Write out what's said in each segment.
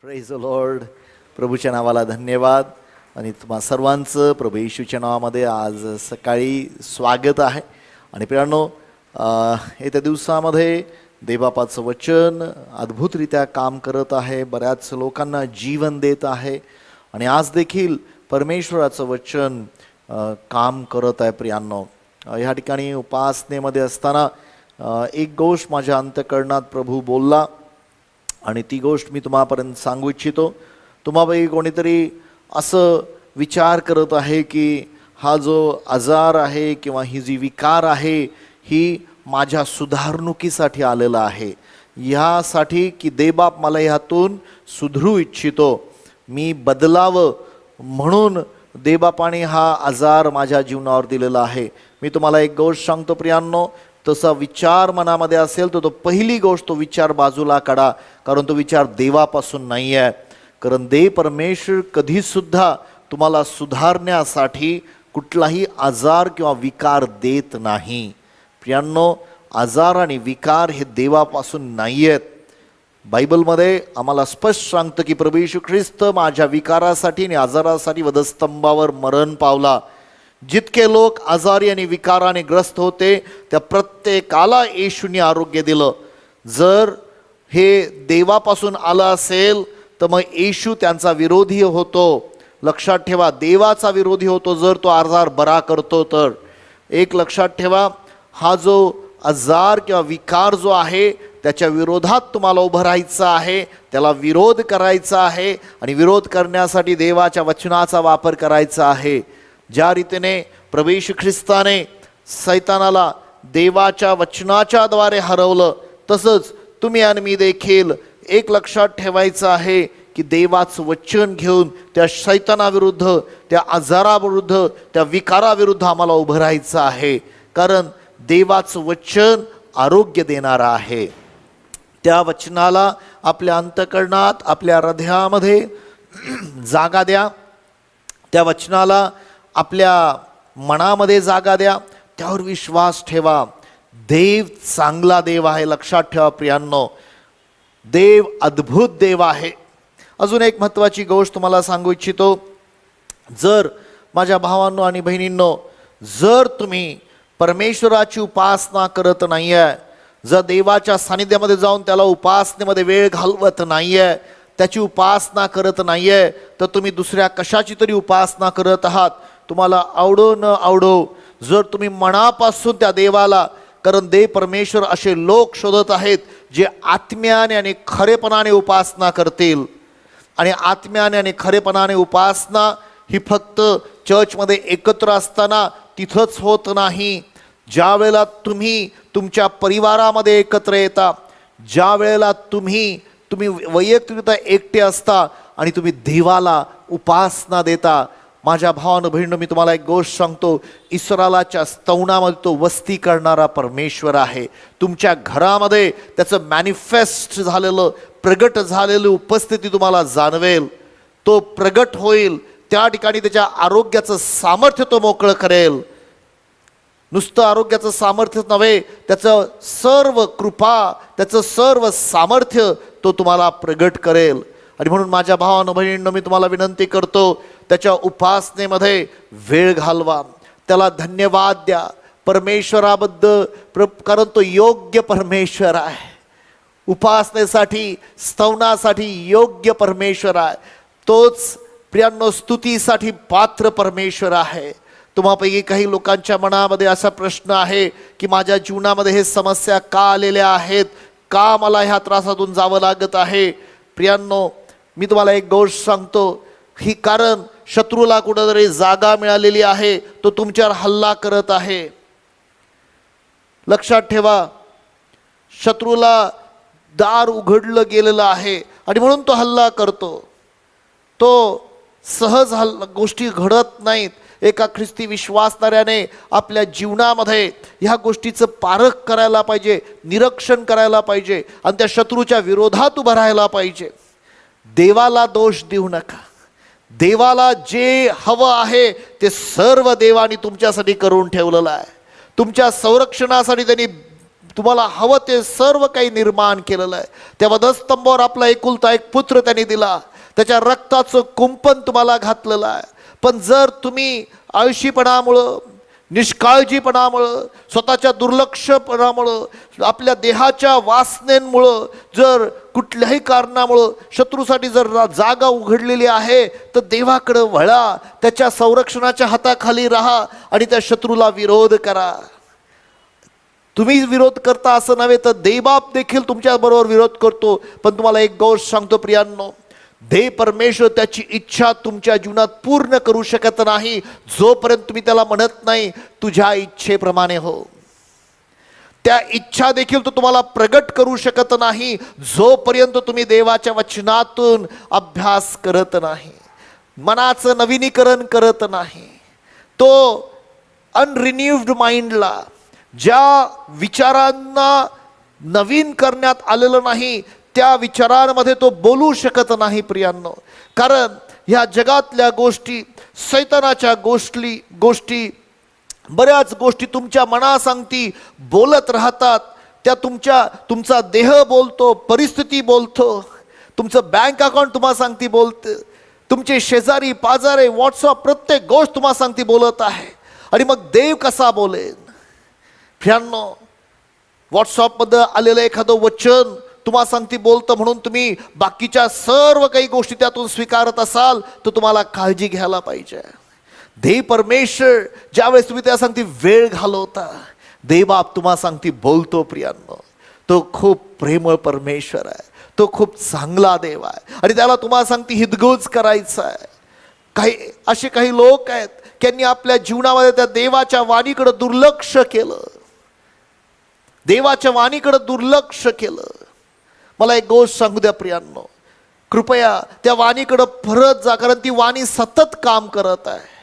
Praise the Lord. प्रभूच्या नावाला धन्यवाद आणि तुम्हा सर्वांचं प्रभू येशूच्या नावामध्ये आज सकाळी स्वागत आहे. आणि प्रियांनो, येत्या दिवसामध्ये देवबापाचं वचन अद्भुतरित्या काम करत आहे, बऱ्याच लोकांना जीवन देत आहे आणि आज देखील परमेश्वराचं वचन काम करत आहे. प्रियांनो, ह्या ठिकाणी उपासनेमध्ये असताना एक गोष्ट माझ्या अंतःकरणात प्रभू बोलला आणि ती गोष्ट मी तुम्हापर्यंत सांगू इच्छितो. तुम्हापैकी कोणीतरी असं विचार करत आहे की हा जो आजार आहे किंवा ही जी विकार आहे ही माझ्या सुधारणुकीसाठी आलेला आहे, ह्यासाठी की देवबाप मला ह्यातून सुधरू इच्छितो, मी बदलावं म्हणून देवबापाने हा आजार माझ्या जीवनावर दिलेला आहे. मी तुम्हाला एक गोष्ट सांगतो प्रियांनो, तसा विचार मनामध्ये असेल तर तो पहिली गोष्ट तो विचार बाजूला काढा, कारण तो विचार देवापासून नाही आहे. कारण देव परमेश्वर कधीसुद्धा तुम्हाला सुधारण्यासाठी कुठलाही आजार किंवा विकार देत नाही. प्रियांनो, आजार आणि विकार हे देवापासून नाही आहेत. बायबलमध्ये आम्हाला स्पष्ट सांगतं की प्रभू येशू ख्रिस्त माझ्या विकारासाठी आणि आजारासाठी वधस्तंभावर मरण पावला. जितके लोक आजारी आणि विकाराने ग्रस्त होते त्या प्रत्येकाला येशूने आरोग्य दिलं. जर हे देवापासून आलं असेल तर मग येशू त्यांचा विरोधी होतो. लक्षात ठेवा, देवाचा विरोधी होतो जर तो आजार बरा करतो तर. एक लक्षात ठेवा, हा जो आजार किंवा विकार जो आहे त्याच्या विरोधात तुम्हाला उभं राहायचं आहे, त्याला विरोध करायचा आहे आणि विरोध करण्यासाठी देवाच्या वचनाचा वापर करायचा आहे. ज्या रीतीने प्रभू येशू ख्रिस्ताने सैतानाला देवाच्या वचनाच्या द्वारे हरवलं, तसंच तुम्ही आणि मी देखील एक लक्षात ठेवायचं आहे की देवाचं वचन घेऊन त्या सैतानाविरुद्ध, त्या आजाराविरुद्ध, त्या विकाराविरुद्ध आम्हाला उभं राहायचं आहे. कारण देवाचं वचन आरोग्य देणारं आहे. त्या वचनाला आपल्या अंतःकरणात, आपल्या हृदयामध्ये जागा द्या. त्या वचनाला आपल्या मनामध्ये जागा द्या. त्यावर विश्वास ठेवा. देव चांगला देव आहे. लक्षात ठेवा प्रियांनो, देव अद्भुत देव आहे. अजून एक महत्त्वाची गोष्ट तुम्हाला सांगू इच्छितो. जर माझ्या भावांनो आणि बहिणींनो, जर तुम्ही परमेश्वराची उपासना करत नाही आहे, जर देवाच्या सानिध्यामध्ये जाऊन त्याला उपासनेमध्ये वेळ घालवत नाही आहे, त्याची उपासना करत नाही आहे, तर तुम्ही दुसऱ्या कशाची तरी उपासना करत आहात. तुम्हाला आवडो न आवडो, जर तुम्ही मनापासून त्या देवाला, कारण देव परमेश्वर असे लोक शोधत आहेत जे आत्म्याने आणि खरेपणाने उपासना करतील. आणि आत्म्याने आणि खरेपणाने उपासना ही फक्त चर्चमध्ये एकत्र असताना तिथंच होत नाही. ज्या वेळेला तुम्ही तुमच्या परिवारामध्ये एकत्र येता, ज्या वेळेला तुम्ही वैयक्तिकरित्या एकटे असता आणि तुम्ही देवाला उपासना देता. माझ्या भावानं बहिणीनं, मी तुम्हाला एक गोष्ट सांगतो, इस्रायलाच्या स्तवनामध्ये तो वस्ती करणारा परमेश्वर आहे. तुमच्या घरामध्ये त्याचं मॅनिफेस्ट झालेलं, प्रगट झालेली उपस्थिती तुम्हाला जाणवेल. तो प्रगट होईल. त्या ठिकाणी त्याच्या आरोग्याचं सामर्थ्य तो मोकळं करेल. नुसतं आरोग्याचं सामर्थ्य नव्हे, त्याचं सर्व कृपा, त्याचं सर्व सामर्थ्य तो तुम्हाला प्रगट करेल. आणि म्हणून माझ्या भावानं बहिणींनो, मी तुम्हाला विनंती करतो, त्याच्या उपासनेमध्ये वेळ घालवा. त्याला धन्यवाद द्या परमेश्वराबद्दल, कारण तो योग्य परमेश्वर आहे. उपासनेसाठी, स्तवनासाठी योग्य परमेश्वर आहे. तोच प्रियांनो स्तुतीसाठी पात्र परमेश्वर आहे. तुम्हापैकी काही लोकांच्या मनामध्ये असा प्रश्न आहे की माझ्या जीवनामध्ये हे समस्या का आलेल्या आहेत, का मला ह्या त्रासातून जावं लागत आहे. प्रियांनो, मी तुम्हाला एक गोष्ट सांगतो, ही कारण शत्रूला कुठेतरी जागा मिळालेली आहे. तो तुमच्यावर हल्ला करत आहे. लक्षात ठेवा, शत्रूला दार उघडलं गेलेलं आहे आणि म्हणून तो हल्ला करतो. तो सहज गोष्टी घडत नाहीत. एका ख्रिस्ती विश्वासणाऱ्याने आपल्या जीवनामध्ये ह्या गोष्टीचं पारख करायला पाहिजे, निरीक्षण करायला पाहिजे आणि त्या शत्रूच्या विरोधात उभं राहायला पाहिजे. देवाला दोष देऊ नका. देवाला जे हवं आहे ते सर्व देवाने तुमच्यासाठी करून ठेवलेलं आहे. तुमच्या संरक्षणासाठी त्यांनी तुम्हाला हवं ते सर्व काही निर्माण केलेलं आहे. त्या वधस्तंभावर आपला एकुलता एक पुत्र त्यांनी दिला, त्याच्या रक्ताचं कुंपण तुम्हाला घातलेलं आहे. पण जर तुम्ही आळशीपणामुळं, निष्काळजीपणामुळं, स्वतःच्या दुर्लक्षपणामुळं, आपल्या देहाच्या वासनेमुळं, जर कुठल्याही कारणामुळं शत्रूसाठी जर जागा उघडलेली आहे, तर देवाकडं वळा, त्याच्या संरक्षणाच्या हाताखाली राहा आणि त्या शत्रूला विरोध करा. तुम्ही विरोध करता असं नव्हे, तर देवबाप देखील तुमच्याबरोबर विरोध करतो. पण तुम्हाला एक गोष्ट सांगतो प्रियांनो, देव परमेश्वर त्याची इच्छा तुमच्या जीवनात पूर्ण करू शकत नाही जोपर्यंत तुम्ही त्याला म्हणत नाही तुझ्या इच्छेप्रमाणे हो. त्या इच्छा देखील तो तुम्हाला प्रगट करू शकत नाही जोपर्यंत तुम्ही देवाच्या वचनातून अभ्यास करत नाही, मनाचं नवीनीकरण करत नाही. तो अनरिन्यूव्ड माइंडला, ज्या विचारांना नवीन करण्यात आलेलं नाही, त्या विचारांमध्ये तो बोलू शकत नाही प्रियांनो. कारण ह्या जगातल्या गोष्टी, सैतानाच्या गोष्टी बऱ्याच गोष्टी तुमच्या मनासांगती बोलत राहतात. त्या तुमचा देह बोलतो, परिस्थिती बोलतो, तुमचं बँक अकाउंट तुम्हाला सांगती बोलते, तुमचे शेजारी पाजारे व्हॉट्सअप प्रत्येक गोष्ट तुम्हाला सांगती बोलत आहे. आणि मग देव कसा बोलेन? प्रियांनो, व्हॉट्सअपमध्ये आलेलं एखादं वचन तुम्हाला सांगती बोलतं म्हणून तुम्ही बाकीच्या सर्व काही गोष्टी त्यातून स्वीकारत असाल तर तुम्हाला काळजी घ्यायला पाहिजे. देव परमेश्वर ज्यावेळेस तुम्ही त्या सांगती वेळ घालवता, देवबाप तुम्हाला सांगती बोलतो प्रियांनो. तो खूप प्रेमळ परमेश्वर आहे, तो खूप चांगला देव आहे आणि त्याला तुम्हाला सांगती हितगुज करायचं आहे. काही लोक आहेत त्यांनी आपल्या जीवनामध्ये त्या देवाच्या वाणीकडे दुर्लक्ष केलं, देवाच्या वाणीकडे दुर्लक्ष केलं. मला एक गोष्ट सांगू द्या प्रियांनो, कृपया त्या वाणीकडे परत जा, कारण ती वाणी सतत काम करत आहे.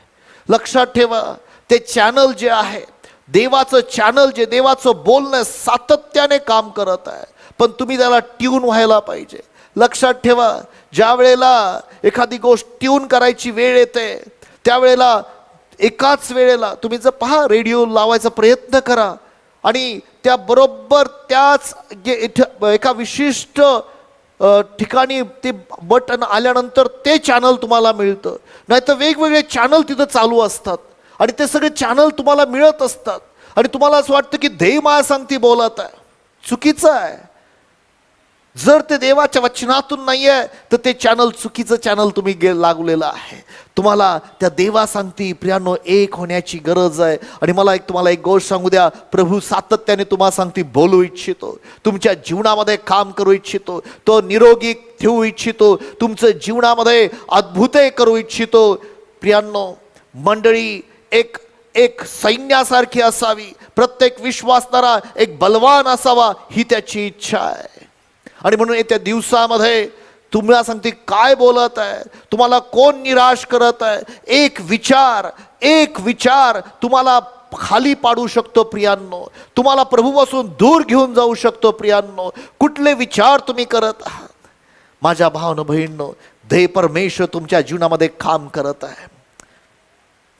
लक्षात ठेवा, ते चॅनल जे आहे, देवाचं चॅनल जे, देवाचं बोलणं सातत्याने काम करत आहे, पण तुम्ही त्याला ट्यून व्हायला पाहिजे. लक्षात ठेवा, ज्या वेळेला एखादी गोष्ट ट्यून करायची वेळ येते, त्यावेळेला एकाच वेळेला तुम्ही जर पहा, रेडिओ लावायचा प्रयत्न करा आणि त्याबरोबर त्याच एका विशिष्ट ठिकाणी ते बटन आल्यानंतर ते चॅनल तुम्हाला मिळतं. नाहीतर वेगवेगळे चॅनल तिथं चालू असतात आणि ते सगळे चॅनल तुम्हाला मिळत असतात आणि तुम्हाला असं वाटतं की देव मला सांगती बोलत आहे. चुकीचं आहे. जर ते देवाच्या वचनातून नाही आहे तर ते चॅनल चुकीचं चॅनल तुम्ही लागलेलं आहे. तुम्हाला त्या देवा सांगती प्रियांनो एक होण्याची गरज आहे. आणि मला तुम्हाला एक गोष्ट सांगू द्या, प्रभू सातत्याने तुम्हाला सांगती बोलू इच्छितो, तुमच्या जीवनामध्ये काम करू इच्छितो, तो निरोगी ठेवू इच्छितो, तुमचं जीवनामध्ये अद्भुते करू इच्छितो. प्रियांनो, मंडळी एक सैन्यासारखी असावी, प्रत्येक विश्वासणारा एक बलवान असावा, ही त्याची इच्छा आहे. आणि म्हणून येत्या दिवसामध्ये तुम्हाला सांगते काय बोलत आहे, तुम्हाला कोण निराश करत आहे, एक विचार तुम्हाला खाली पाडू शकतो प्रियांनो, तुम्हाला प्रभूपासून दूर घेऊन जाऊ शकतो प्रियांनो. कुठले विचार तुम्ही करत आहात? माझ्या भावनो बहिणींनो, देव परमेश्वर तुमच्या जीवनामध्ये काम करत आहे.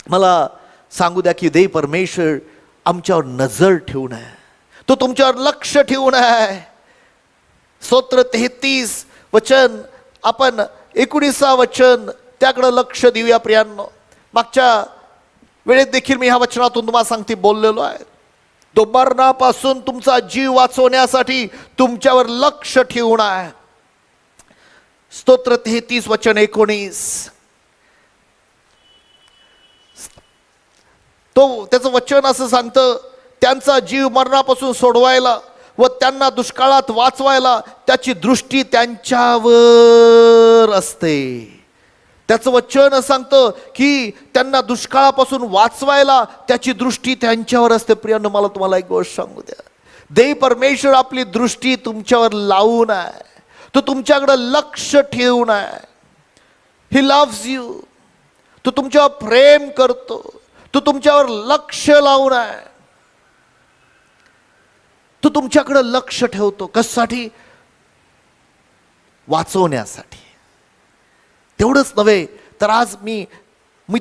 मला सांगू द्या की देव परमेश्वर आमच्यावर नजर ठेवून आहे, तो तुमच्यावर लक्ष ठेवून आहे. स्तोत्र 33 वचन, आपण 19 वचन त्याकडे लक्ष देऊया प्रियांनो. मागच्या वेळेत देखील मी ह्या वचनातून तुम्हाला सांगते बोललेलो आहे. तो मरणापासून तुमचा जीव वाचवण्यासाठी तुमच्यावर लक्ष ठेवून आहे. स्तोत्र 33 वचन 19, तो त्याचं वचन असं सांगतं, त्यांचा जीव मरणापासून सोडवायला व त्यांना दुष्काळात वाचवायला त्याची दृष्टी त्यांच्यावर असते. त्याचं वचन सांगतं की त्यांना दुष्काळापासून वाचवायला त्याची दृष्टी त्यांच्यावर असते. प्रियांनो, मला तुम्हाला एक गोष्ट सांगू द्या, देव परमेश्वर आपली दृष्टी तुमच्यावर लावून आहे, तो तुमच्याकडे लक्ष ठेवून आहे. ही लव्स यू, तो तुमच्यावर प्रेम करतो, तो तुमच्यावर लक्ष लावून आहे, तो तुमच्याकडे लक्ष ठेवतो. कशासाठी? वाचवण्यासाठी. तेवढंच नव्हे तर आज मी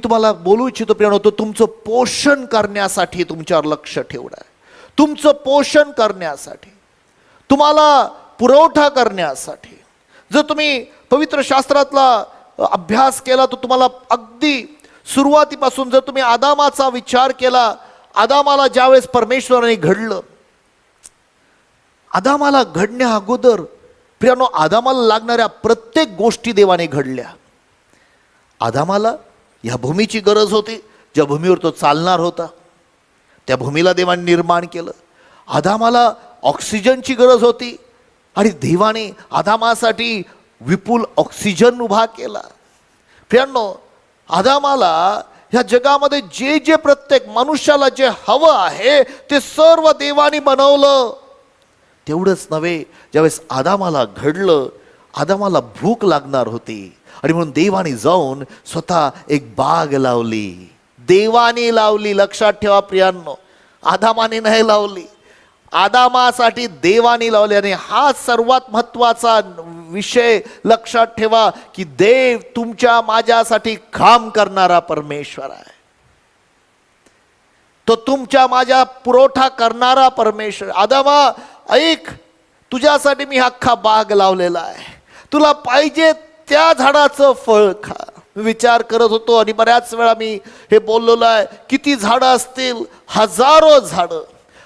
तुम्हाला बोलू इच्छितो प्रियांनो, तो तुमचं पोषण करण्यासाठी तुमच्यावर लक्ष ठेवणार आहे, तुमचं पोषण करण्यासाठी, तुम्हाला पुरवठा करण्यासाठी. जर तुम्ही पवित्र शास्त्रातला अभ्यास केला तर तुम्हाला अगदी सुरुवातीपासून जर तुम्ही आदामाचा विचार केला, आदामाला ज्यावेळेस परमेश्वराने घडलं, आदामाला घडण्या अगोदर प्रियानो आदामाला लागणाऱ्या प्रत्येक गोष्टी देवाने घडल्या. आदामाला या भूमीची गरज होती, ज्या भूमीवर तो चालणार होता त्या भूमीला देवाने निर्माण केलं. आदामाला ऑक्सिजनची गरज होती आणि देवाने आदामासाठी विपुल ऑक्सिजन उभा केला. प्रियांनो, आदामाला ह्या जगामध्ये जे जे प्रत्येक मनुष्याला जे हवं आहे ते सर्व देवाने बनवलं. तेवढंच नव्हे, ज्यावेळेस आदामाला घडलं, आदामाला भूक लागणार होती आणि म्हणून देवाने जाऊन स्वतः एक बाग लावली. देवाने लावली, लक्षात ठेवा प्रियांनो, आदामाने नाही लावली, आदामासाठी देवाने लावली. आणि हा सर्वात महत्वाचा विषय लक्षात ठेवा की देव तुमच्या माझ्यासाठी काम करणारा परमेश्वर आहे. तो तुमच्या माझ्या पुरवठा करणारा परमेश्वर. आदामा ऐक, तुझ्यासाठी मी अख्खा बाग लावलेला आहे, तुला पाहिजे त्या झाडाचं फळ खा. विचार करत होतो आणि बऱ्याच वेळा मी हे बोललेलो आहे, किती झाडं असतील, हजारो झाडं,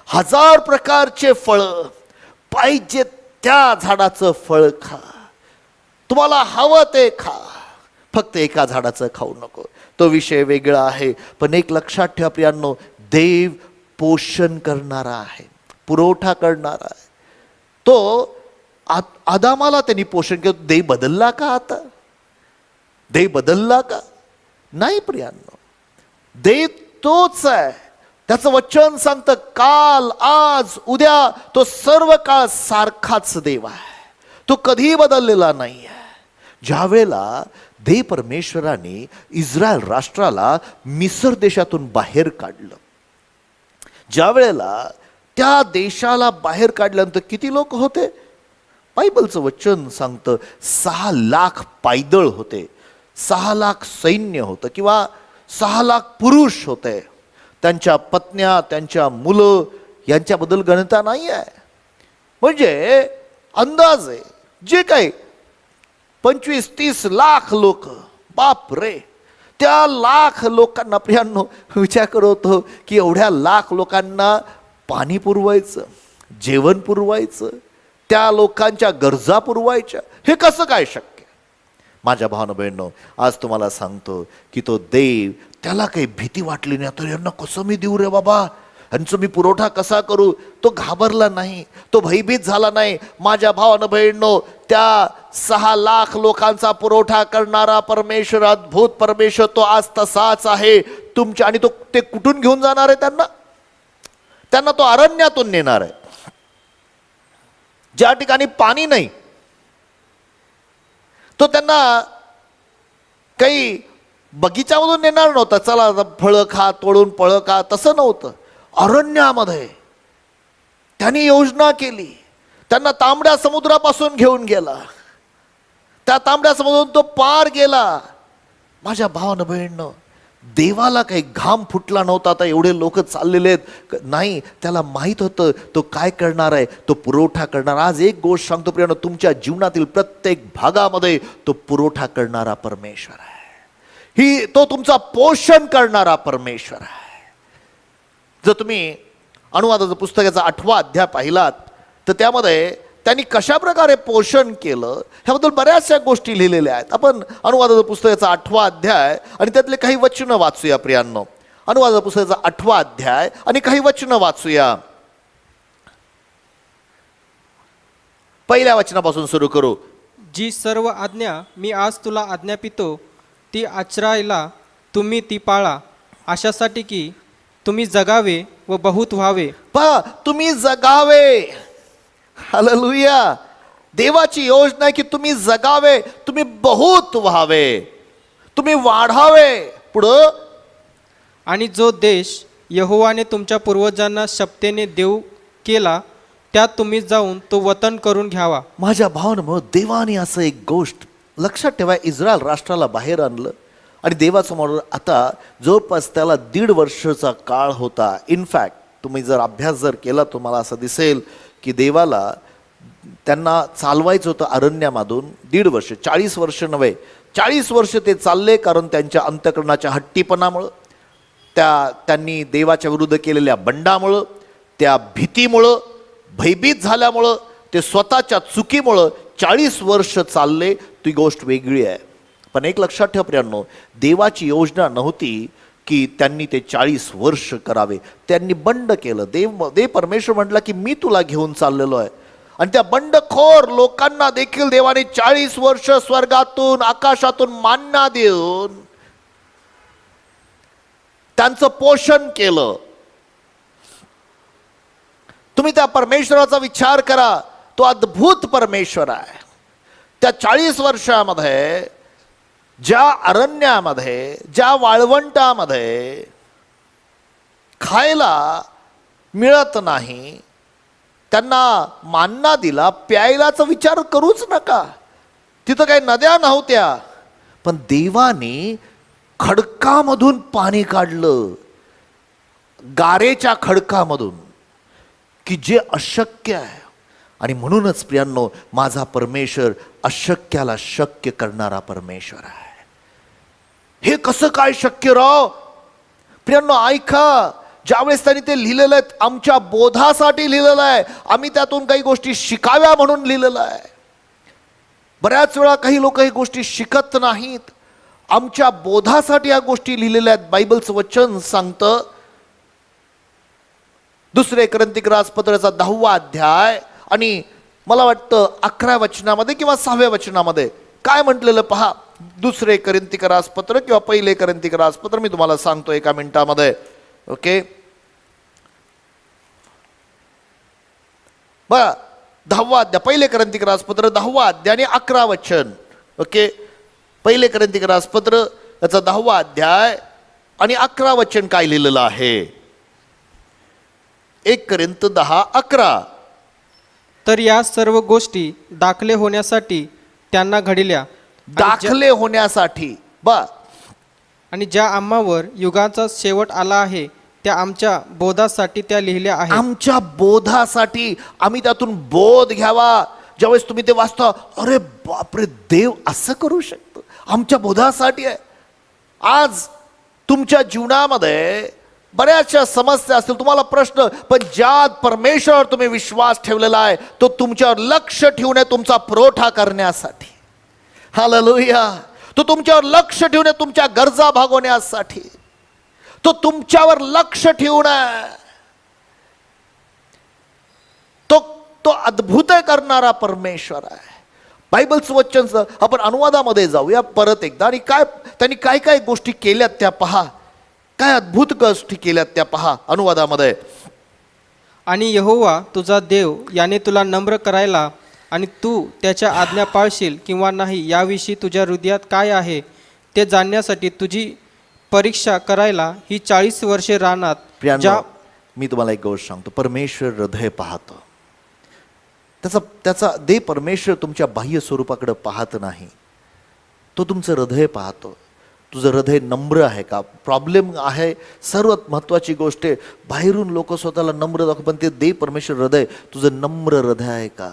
1000 प्रकारचे फळं, पाहिजे त्या झाडाचं फळ खा, तुम्हाला हवं ते खा, फक्त एका झाडाचं खाऊ नको. तो विषय वेगळा आहे. पण एक लक्षात ठेवा प्रियांनो, देव पोषण करणारा आहे, पुरवठा करणारा आहे. तो आदामाला त्यांनी पोषण केलं. देव बदलला का आता? देव बदलला का? नाही प्रियांनो, देव तोच आहे. त्याचं वचन सांगतं, काल आज उद्या तो सर्व काळ सारखाच देव आहे, तो कधी बदललेला नाही आहे. ज्या वेळेला देव परमेश्वराने इस्रायल राष्ट्राला मिस्र देशातून बाहेर काढलं, ज्या वेळेला त्या देशाला बाहेर काढल्यानंतर किती लोक होते? बायबलचं वचन सांगतं 6 लाख पायदळ होते, 6 लाख सैन्य होतं किंवा 6 लाख पुरुष होते. त्यांच्या पत्न्या, त्यांच्या मुलं यांच्याबद्दल गणता नाही आहे. म्हणजे अंदाजे जे काही 25-30 लाख लोक, बाप रे, त्या लाख लोकांना प्रियांनो विचार करत होतो की एवढ्या लाख लोकांना पाणी पुरवायचं, जेवण पुरवायचं, त्या लोकांच्या गरजा पुरवायच्या, हे कसं काय शक्य? माझ्या भावानं बहिणींनो, आज तुम्हाला सांगतो की तो देव, त्याला काही भीती वाटली नाही, तर यांना कसं मी देऊ रे बाबा, यांचं मी पुरवठा कसा करू? तो घाबरला नाही, तो भयभीत झाला नाही. माझ्या भावानं बहिणींनो, त्या 6 लाख लोकांचा पुरवठा करणारा परमेश्वर, अद्भुत परमेश्वर, तो आज तसाच आहे तुमच्या. आणि तो ते कुठून घेऊन जाणार आहे? त्यांना तो अरण्यातून नेणार आहे, ज्या ठिकाणी पाणी नाही. तो त्यांना काही बगीच्यामधून नेणार नव्हता, चला फळं खा, तोडून फळं खा, तसं नव्हतं. अरण्यामध्ये त्यांनी योजना केली. त्यांना तांबड्या समुद्रापासून घेऊन गेला, त्या तांबड्या समुद्रातून तो पार गेला. माझ्या भावानं बहिणीनं, देवाला काही घाम फुटला नव्हता, आता एवढे लोक चाललेले आहेत, नाही, त्याला माहीत होतं तो काय करणार आहे, तो पुरवठा करणार. आज एक गोष्ट सांगतो प्रियानो, तुमच्या जीवनातील प्रत्येक भागामध्ये तो पुरवठा करणारा परमेश्वर आहे. तो तुमचा पोषण करणारा परमेश्वर आहे. जर तुम्ही अनुवादाचं पुस्तकाचा 8वा अध्याय पाहिलात तर त्यामध्ये त्यांनी कशा प्रकारे पोषण केलं ह्याबद्दल बऱ्याचशा गोष्टी लिहिलेल्या आहेत. आपण अनुवादाचं पुस्तकाचा 8वा अध्याय आणि त्यातले काही वचनं वाचूया प्रियांनो. अनुवादाचं पुस्तकाचा 8वा अध्याय आणि काही वचनं वाचूया. पहिल्या वचनापासून सुरू करू. जी सर्व आज्ञा मी आज तुला आज्ञापितो ती आचरायला तुम्ही ती पाळा, अशासाठी की तुम्ही जगावे व बहुत व्हावे. पहा, तुम्ही जगावे. हालेलुया. देवाची योजना आहे की तुम्ही जगावे, तुम्ही बहुत व्हावे, तुम्ही वाढावे. पुढं, आणि जो देश यहोवाने तुमच्या पूर्वजांना शपथेने देऊ केला त्यात तुम्ही जाऊन तो वतन करून घ्यावा. माझ्या भावानं, देवाने असं एक गोष्ट लक्षात ठेवा, इस्रायल राष्ट्राला बाहेर आणलं आणि देवासमोर आता जवळपास त्याला 1.5 वर्षाचा काळ होता. इनफॅक्ट तुम्ही जर अभ्यास जर केला तुम्हाला असं दिसेल की देवाला त्यांना चालवायचं होतं अरण्यामधून 1.5 वर्ष, 40 वर्ष नव्हे, 40 वर्ष ते चालले, कारण त्यांच्या अंतःकरणाच्या हट्टीपणामुळं, त्यांनी देवाच्या विरुद्ध केलेल्या बंडामुळं, त्या भीतीमुळं, भयभीत झाल्यामुळं, ते स्वतःच्या चुकीमुळं 40 वर्ष चालले. ती गोष्ट वेगळी आहे. पण एक लक्षात ठेवा प्रियांनो, देवाची योजना नव्हती की त्यांनी ते 40 वर्ष करावे. त्यांनी बंड केलं. देव परमेश्वर म्हटला की मी तुला घेऊन चाललेलो आहे. आणि त्या बंडखोर लोकांना देखील देवाने 40 वर्ष स्वर्गातून आकाशातून मान्ना देऊन त्यांचं पोषण केलं. तुम्ही त्या परमेश्वराचा विचार करा. तो अद्भुत परमेश्वर आहे. त्या 40 वर्षामध्ये ज्या अरण्यामध्ये, ज्या वाळवंटामध्ये खायला मिळत नाही, त्यांना मान्ना दिला. प्यायलाचा विचार करूच नका. तिथं काही नद्या नव्हत्या, पण देवाने खडकामधून पाणी काढलं, गारेच्या खडकामधून, की जे अशक्य आहे. आणि म्हणूनच प्रियांनो, माझा परमेश्वर अशक्याला शक्य करणारा परमेश्वर आहे. हे कसं काय शक्य राव? प्रियांनो ऐका, ज्यावेळेस त्यांनी ते लिहिलेलं आहे, आमच्या बोधासाठी लिहिलेलं आहे. आम्ही त्यातून काही गोष्टी शिकाव्या म्हणून लिहिलेलं आहे. बऱ्याच वेळा काही लोक ही गोष्टी शिकत नाहीत. आमच्या बोधासाठी या गोष्टी लिहिलेल्या आहेत. बायबलचं वचन सांगतं, 2 कोरिंथीय राजपत्राचा 10वा अध्याय आणि मला वाटतं 11व्या वचनामध्ये किंवा 6व्या वचनामध्ये काय म्हटलेलं पहा. 2 कोरिंथीय राजपत्र किंवा 1 कोरिंथीय राजपत्र, मी तुम्हाला सांगतो एका मिनिटामध्ये. ओके, बघा 10वा अध्याय, 1 कोरिंथीय राजपत्र 10वा अध्याय आणि 11 वचन. ओके, 1 कोरिंथीय राजपत्र याचा 10वा अध्याय आणि 11 वचन काय लिहिलेलं आहे. 1 कोरिंथ 10:11. तर या सर्व गोष्टी दाखले होण्यासाठी त्यांना घडल्या, दाखले होण्यासाठी. आणि ज्या आम्हावर युगाचा शेवट आला आहे त्या आमच्या बोधासाठी त्या लिहिल्या आहेत. आमच्या बोधासाठी, आम्ही त्यातून बोध घ्यावा. ज्यावेळेस तुम्ही ते वाचता, अरे बापरे, देव असं करू शकतो, आमच्या बोधासाठी आहे. आज तुमच्या जीवनामध्ये बऱ्याचशा समस्या असतील, तुम्हाला प्रश्न, पण ज्या परमेश्वरावर तुम्ही विश्वास ठेवलेला आहे तो तुमच्यावर लक्ष ठेवून आहे, तुमचा पुरवठा करण्यासाठी. हालेलुया. तो तुमच्यावर लक्ष ठेवून आहे, तुमच्या गरजा भागवण्यासाठी. तो तुमच्यावर लक्ष ठेवून आहे. तो अद्भुत करणारा परमेश्वर आहे. बायबलचं वचन आपण अनुवादामध्ये जाऊया परत एकदा. आणि त्यांनी काय काय गोष्टी केल्यात त्या पहा. काय अद्भुत गोष्टी केल्यात त्या पहा अनुवादामध्ये. आणि यहोवा तुझा देव याने तुला नम्र करायला आणि तू त्याच्या आज्ञा पाळशील किंवा नाही याविषयी तुझ्या हृदयात काय आहे ते जाणण्यासाठी तुझी परीक्षा करायला ही 40 वर्षे रानात. मी तुम्हाला एक गोष्ट सांगतो, परमेश्वर हृदय पाहतो. त्याचा देव परमेश्वर तुमच्या बाह्य स्वरूपाकडे पाहत नाही, तो तुमचं हृदय पाहतो. तुझं हृदय नम्र आहे का? प्रॉब्लेम आहे, सर्वात महत्त्वाची गोष्ट आहे. बाहेरून लोक स्वतःला नम्र दाखव, पण ते देव परमेश्वर हृदय, तुझं नम्र हृदय आहे का?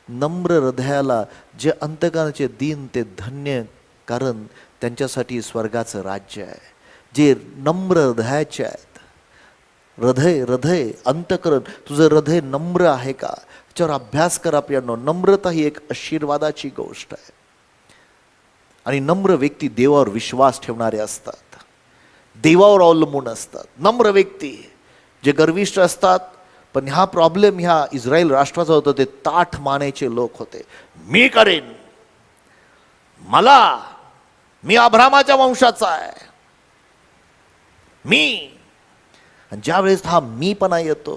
नम्र हृदयाला जे अंतःकरणाचे दिन ते धन्य, कारण त्यांच्यासाठी स्वर्गाचं राज्य आहे. जे नम्र हृदयाचे आहेत, हृदय अंतःकरण, तुझं हृदय नम्र आहे का? त्याच्यावर अभ्यास करा प्रियांनो. नम्रता ही एक आशीर्वादाची गोष्ट आहे. आणि नम्र व्यक्ती देवावर विश्वास ठेवणारे असतात, देवावर अवलंबून असतात. नम्र व्यक्ती जे गर्विष्ठ असतात, पण हा प्रॉब्लेम ह्या इस्रायल राष्ट्राचा होता. ते ताठ मानेचे लोक होते. मी करेन, मी अब्रामाच्या वंशाचा आहे, मी. आणि ज्या वेळेस हा मीपणा येतो,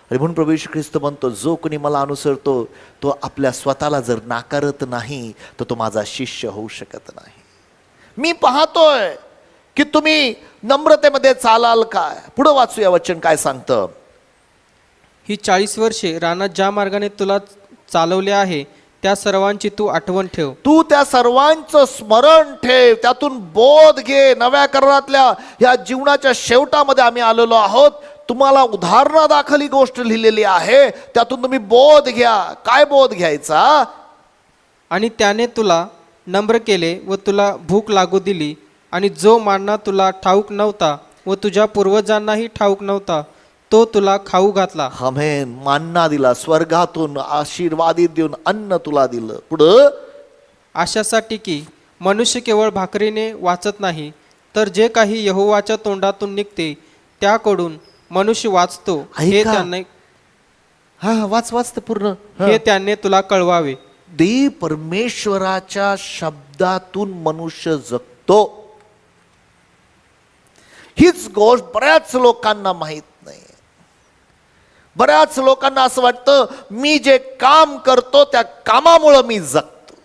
आणि म्हणून प्रभू येशू ख्रिस्त म्हणतो, जो कोणी मला अनुसरतो तो आपल्या स्वतःला जर नाकारत नाही तर तो माझा शिष्य होऊ शकत नाही. मी पाहतोय की तुम्ही नम्रतेमध्ये चालाल काय. पुढे वाचूया वचन काय सांगतं. ही 40 वर्षे रानात ज्या मार्गाने तुला चालवले आहे त्या सर्वांची तू आठवण ठेव. तू त्या सर्वांचं स्मरण ठेव, त्यातून बोध घे. नव्या करारातल्या या जीवनाच्या शेवटामध्ये आम्ही आलेलो आहोत. तुम्हाला उदाहरणादाखल ही गोष्ट लिहिलेली आहे, त्यातून तुम्ही बोध घ्या. काय बोध घ्यायचा? आणि त्याने तुला नम्र केले व तुला भूक लागू दिली, आणि जो मान्ना तुला ठाऊक नव्हता व तुझ्या पूर्वजांनाही ठाऊक नव्हता तो तुला खाऊ घातला. आमेन. मान्ना दिला, स्वर्गातून आशीर्वादित देऊन अन्न तुला दिलं. पुढं अशासाठी की मनुष्य केवळ भाकरीने वाचत नाही, तर जे काही यहोवाच्या तोंडातून निघते त्याकडून मनुष्य वाचतो, हे ऐका. त्याने वाच ते पूर्ण. हे त्याने तुला कळवावे. देव परमेश्वराच्या शब्दातून मनुष्य जगतो. हीच गोष्ट बऱ्याच लोकांना माहित नाही. बऱ्याच लोकांना असं वाटतं मी जे काम करतो त्या कामामुळं मी जगतो.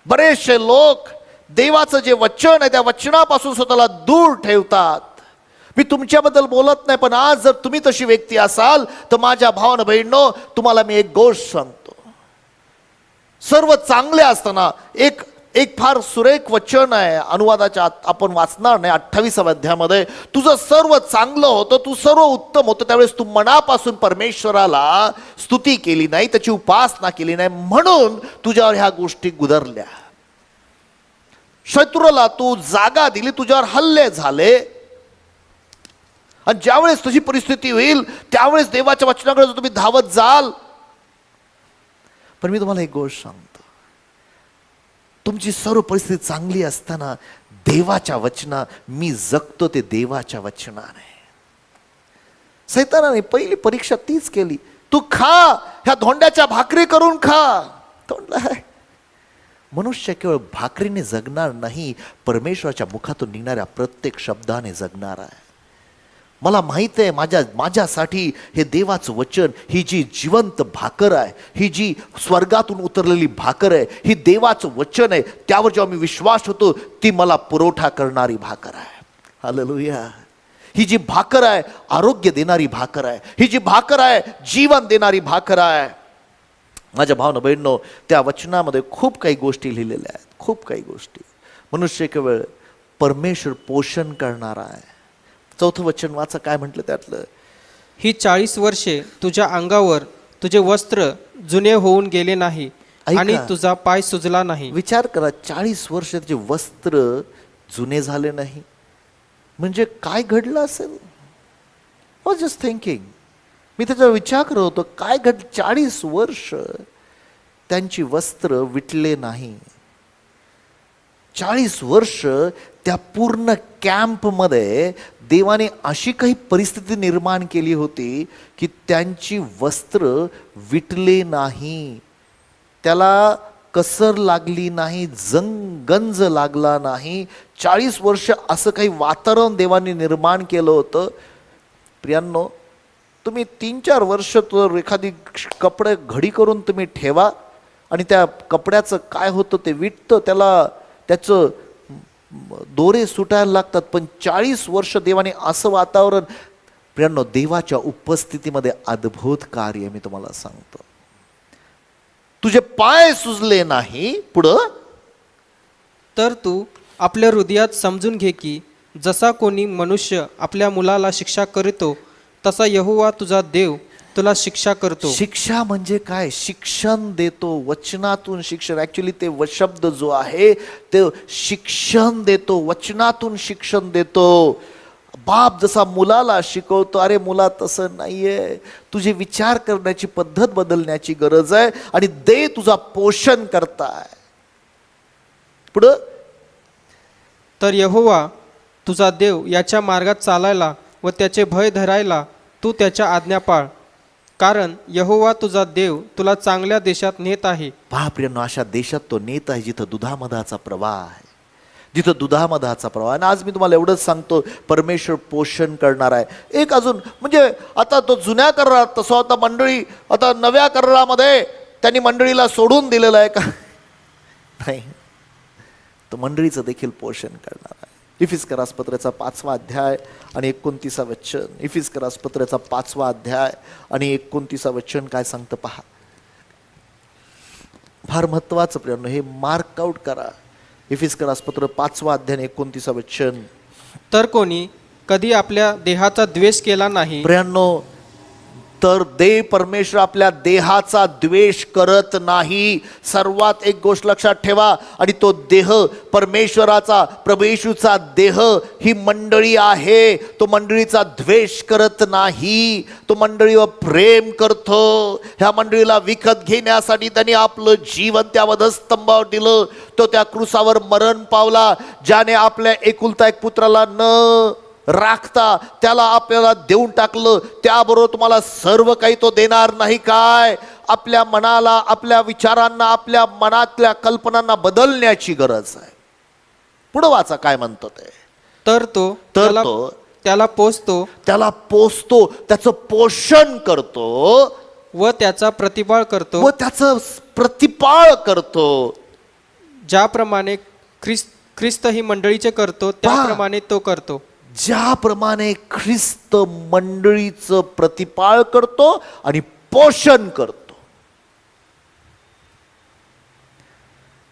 बरेचसे लोक देवाचं जे वचन आहे त्या वचनापासून स्वतःला दूर ठेवतात. मी तुमच्याबद्दल बोलत नाही, पण आज जर तुम्ही तशी व्यक्ती असाल तर माझ्या भावानं बहिणींनो, तुम्हाला मी एक गोष्ट सांगतो. सर्व चांगले असताना एक फार सुरेख वचन आहे, अनुवादाच्या आपण वाचणार नाही, 28व्या अध्यायामध्ये, तुझं सर्व चांगलं होतं, तू सर्व उत्तम होतं, त्यावेळेस तू मनापासून परमेश्वराला स्तुती केली नाही, त्याची उपासना केली नाही, म्हणून तुझ्यावर ह्या गोष्टी गुदरल्या. शत्रूला तू जागा दिली, तुझ्यावर हल्ले झाले. आणि ज्यावेळेस तुझी परिस्थिती होईल त्यावेळेस देवाच्या वचनाकडे तुम्ही धावत जाल. पण मी तुम्हाला एक गोष्ट सांगतो, तुमची सर्व परिस्थिती चांगली असताना देवाच्या वचना मी जगतो ते देवाच्या वचनाने. सैतानाने पहिली परीक्षा तीच केली, तू खा, ह्या धोंड्याच्या भाकरी करून खा. तोंडला आहे. मनुष्य केवळ भाकरीने जगणार नाही, परमेश्वराच्या मुखातून निघणाऱ्या प्रत्येक शब्दाने जगणार आहे. मला माहित आहे माझ्यासाठी हे देवाचं वचन ही जी जिवंत भाकर आहे, ही जी स्वर्गातून उतरलेली भाकर आहे, ही देवाचं वचन आहे, त्यावर जेव्हा मी विश्वास होतो ती मला पुरवठा करणारी भाकर आहे. हालेलुया. ही जी भाकर आहे आरोग्य देणारी भाकर आहे, ही जी भाकर आहे जीवन देणारी भाकर आहे. माझ्या भावना बहिणींनो, त्या वचनामध्ये खूप काही गोष्टी लिहिलेल्या आहेत, खूप काही गोष्टी. मनुष्य केवळ परमेश्वर पोषण करणारा आहे. 4थं वचन वाचा, काय म्हटलं त्यातलं? ही 40 वर्षे तुझ्या अंगावर तुझे वस्त्र जुने होऊन गेले नाही ऐका. आणि तुझा पाय सुजला नाही. विचार करा, 40 वर्षाचे वस्त्र जुने झाले नाही म्हणजे काय घडलं असेल? Was just thinking. मी त्याच्यावर विचार करत होतो, काय 40 वर्ष त्यांची वस्त्र विटले नाही. 40 वर्ष त्या पूर्ण कॅम्पमध्ये देवाने अशी काही परिस्थिती निर्माण केली होती की त्यांची वस्त्र विटले नाही, त्याला कसर लागली नाही, गंज लागला नाही. 40 वर्ष असं काही वातावरण देवाने निर्माण केलं होतं. प्रियांनो, तुम्ही 3-4 वर्ष तर एखादी कपडे घडी करून तुम्ही ठेवा आणि त्या कपड्याचं काय होतं ते विटतं, त्याचं दोरे सुटायला लागतात. पण 40 वर्ष देवाने असं वातावरण, प्रियांनो, देवाच्या उपस्थितीमध्ये अद्भुत कार्य मी तुम्हाला सांगतो. तुझे पाय सुजले नाही. पुढं, तर तू आपल्या हृदयात समजून घे की जसा कोणी मनुष्य आपल्या मुलाला शिक्षा करतो तसा यहोवा तुझा देव तुला शिक्षा करतो. शिक्षा म्हणजे काय? शिक्षण देतो, वचनातून शिक्षण. ऍक्च्युली ते शब्द जो आहे ते शिक्षण देतो, वचनातून शिक्षण देतो. बाप जसा मुलाला शिकवतो, अरे मुला तसं नाहीये, तुझे विचार करण्याची पद्धत बदलण्याची गरज आहे आणि दे तुझा पोषण करताय. पुढं, तर यहोवा तुझा देव याच्या मार्गात चालायला व त्याचे भय धरायला तू त्याच्या आज्ञा पाळ, कारण यहोवा तुझा देव तुला चांगल्या देशात नेत आहे. बापरे, अशा देशात तो नेत आहे जिथं दुधामधाचा प्रवाह आहे, जिथं दुधामधाचा प्रवाह. आणि आज मी तुम्हाला एवढंच सांगतो, परमेश्वर पोषण करणार आहे. एक अजून म्हणजे आता तो जुन्या करारात तसं आता मंडळी, आता नव्या करारामध्ये त्यांनी मंडळीला सोडून दिलेलं आहे का? नाही, तो मंडळीचं देखील पोषण करणार आहे. इफिस्करास पत्राचा 5वा अध्याय आणि 29वा वचन. इफिस्करास पत्राचा 5वा अध्याय आणि 29वा वचन काय सांगतं पहा. फार महत्वाचं प्रियांनो, हे मार्क आउट करा. इफिस्करास पत्र 5वा अध्याय 29वा वचन. तर कोणी कधी आपल्या देहाचा द्वेष केला नाही. प्रियांनो, तर देव परमेश्वर आपल्या देहाचा द्वेष करत नाही. सर्वात एक गोष्ट लक्षात ठेवा, आणि तो देह परमेश्वराचा, प्रभू येशूचा देह ही मंडळी आहे. तो मंडळीचा द्वेष करत नाही, तो मंडळीवर प्रेम करतो. ह्या मंडळीला विकत घेण्यासाठी त्यांनी आपलं जीवन त्या वधस्तंभावर दिलं. तो त्या क्रूसावर मरण पावला. ज्याने आपल्या एकुलता एक पुत्राला न राखता त्याला आपल्याला देऊन टाकलं, त्याबरोबर तुम्हाला सर्व काही तो देणार नाही काय? आपल्या मनाला, आपल्या विचारांना, आपल्या मनातल्या कल्पनांना बदलण्याची गरज आहे. पुढं वाचा काय म्हणतो ते. तर तो त्याला पोसतो, त्याचं पोषण करतो व त्याचा प्रतिपाळ करतो. व त्याचं प्रतिपाळ करतो. ज्याप्रमाणे ख्रिस्त ही मंडळीचे करतो त्याप्रमाणे तो करतो. ज्याप्रमाणे ख्रिस्त मंडळीचं प्रतिपाळ करतो आणि पोषण करतो.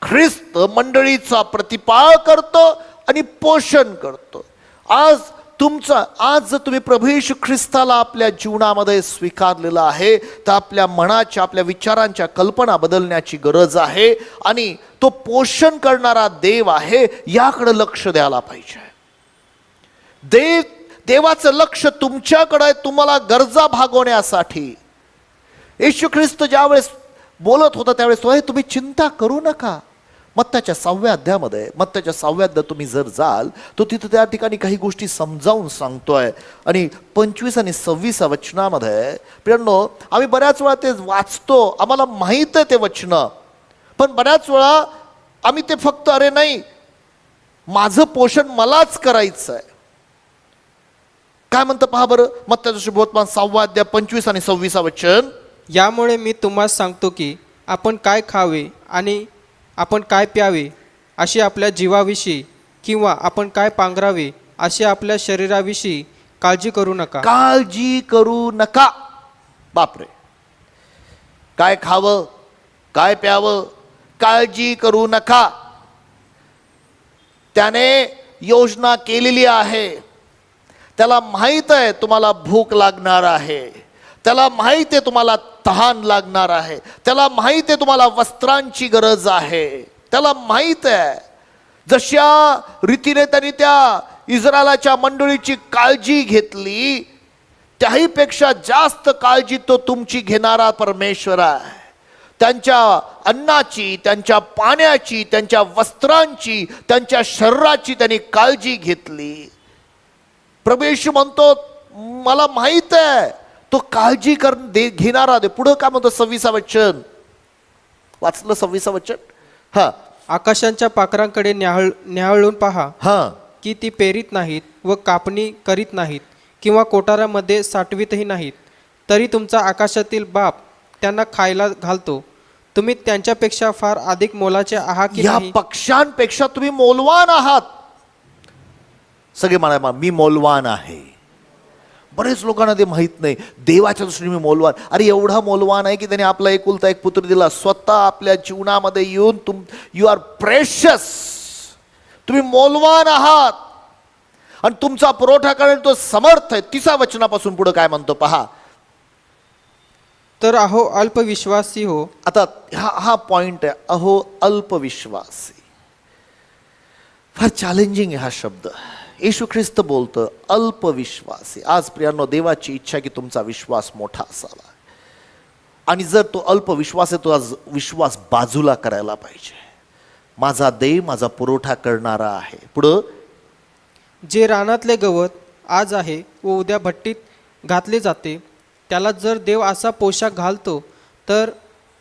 ख्रिस्त मंडळीचा प्रतिपाळ करतो आणि पोषण करतो. आज जर तुम्ही प्रभू येशू ख्रिस्ताला आपल्या जीवनामध्ये स्वीकारलेलं आहे, तर आपल्या मनाच्या, आपल्या विचारांच्या कल्पना बदलण्याची गरज आहे. आणि तो पोषण करणारा देव आहे, याकडे लक्ष द्यायला पाहिजे. देवाचं लक्ष तुमच्याकडे आहे, तुम्हाला गरजा भागवण्यासाठी. येशू ख्रिस्त ज्यावेळेस बोलत होता त्यावेळेस तुम्ही चिंता करू नका. मत्ताच्या 6व्या अध्यायात तुम्ही जर जाल तो तिथं त्या ठिकाणी काही गोष्टी समजावून सांगतोय. आणि 25 आणि 26 वचनामध्ये प्रियांनो, आम्ही बऱ्याच वेळा ते वाचतो, आम्हाला माहित आहे ते वचन, पण बऱ्याच वेळा आम्ही ते फक्त अरे नाही, माझं पोषण मलाच करायचं आहे. काय म्हणतं पहा बरं, मत्ताचं शुभवर्तमान 6वा अध्याय 25 आणि 26 वचन. यामुळे मी तुम्हाला सांगतो की आपण काय खावे आणि आपण काय प्यावे अशी आपल्या जीवाविषयी, किंवा आपण काय पांघरावे अशी आपल्या शरीराविषयी काळजी करू नका. काळजी करू नका. बापरे, काय खावं, काय प्यावं, काळजी करू नका. त्याने योजना केलेली आहे. त्याला माहित आहे तुम्हाला भूक लागणार आहे, त्याला माहित आहे तुम्हाला तहान लागणार आहे, त्याला माहित आहे तुम्हाला वस्त्रांची गरज आहे, त्याला माहित आहे. जशा रीतीने त्यांनी त्या इस्रायलाच्या मंडळीची काळजी घेतली, त्याही पेक्षा जास्त काळजी तो तुमची घेणारा परमेश्वर आहे. त्यांच्या अन्नाची, त्यांच्या पाण्याची, त्यांच्या वस्त्रांची, त्यांच्या शरीराची त्यांनी काळजी घेतली. प्रभू येशू म्हणतो मला माहित आहे तो काळजी घेणारा दे. पुढं काय म्हणतो 26 वचन वाचलं, 26 वचन. हा, आकाशांच्या पाखरांकडे न्याहाळून पहा, की ती पेरीत नाहीत व कापणी करीत नाहीत किंवा कोठारामध्ये साठवीतही नाहीत, तरी तुमचा आकाशातील बाप त्यांना खायला घालतो. तुम्ही त्यांच्यापेक्षा फार अधिक मोलाचे आहात की या नाही? पक्ष्यांपेक्षा तुम्ही मोलवान आहात. सगळे म्हणा मी मोलवान आहे. बरेच लोकांना ते माहित नाही. देवाच्या दृष्टीने मी मोलवान. अरे एवढा मोलवान आहे की त्याने आपला एकुलता एक पुत्र दिला. स्वतः आपल्या जीवनामध्ये येऊन यू आर प्रेशियस. तुम्ही मोलवान आहात आणि तुमचा पुरवठा करायला तो समर्थ आहे. 30 वचनापासून पुढे काय म्हणतो पहा. तर अहो अल्पविश्वासी हो. आता हा पॉइंट आहे, अहो अल्पविश्वासी. फार चॅलेंजिंग आहे हा शब्द. येशू ख्रिस्त बोलतं अल्पविश्वासी. आज प्रियांनो, देवाची इच्छा की तुमचा विश्वास मोठा असावा. आणि जर तो अल्पविश्वास आहे, तो आज विश्वास बाजूला करायला पाहिजे. माझा देव माझा पुरवठा करणारा आहे. पुढं, जे रानातले गवत आज आहे व उद्या भट्टीत घातले जाते, त्याला जर देव असा पोशाख घालतो, तर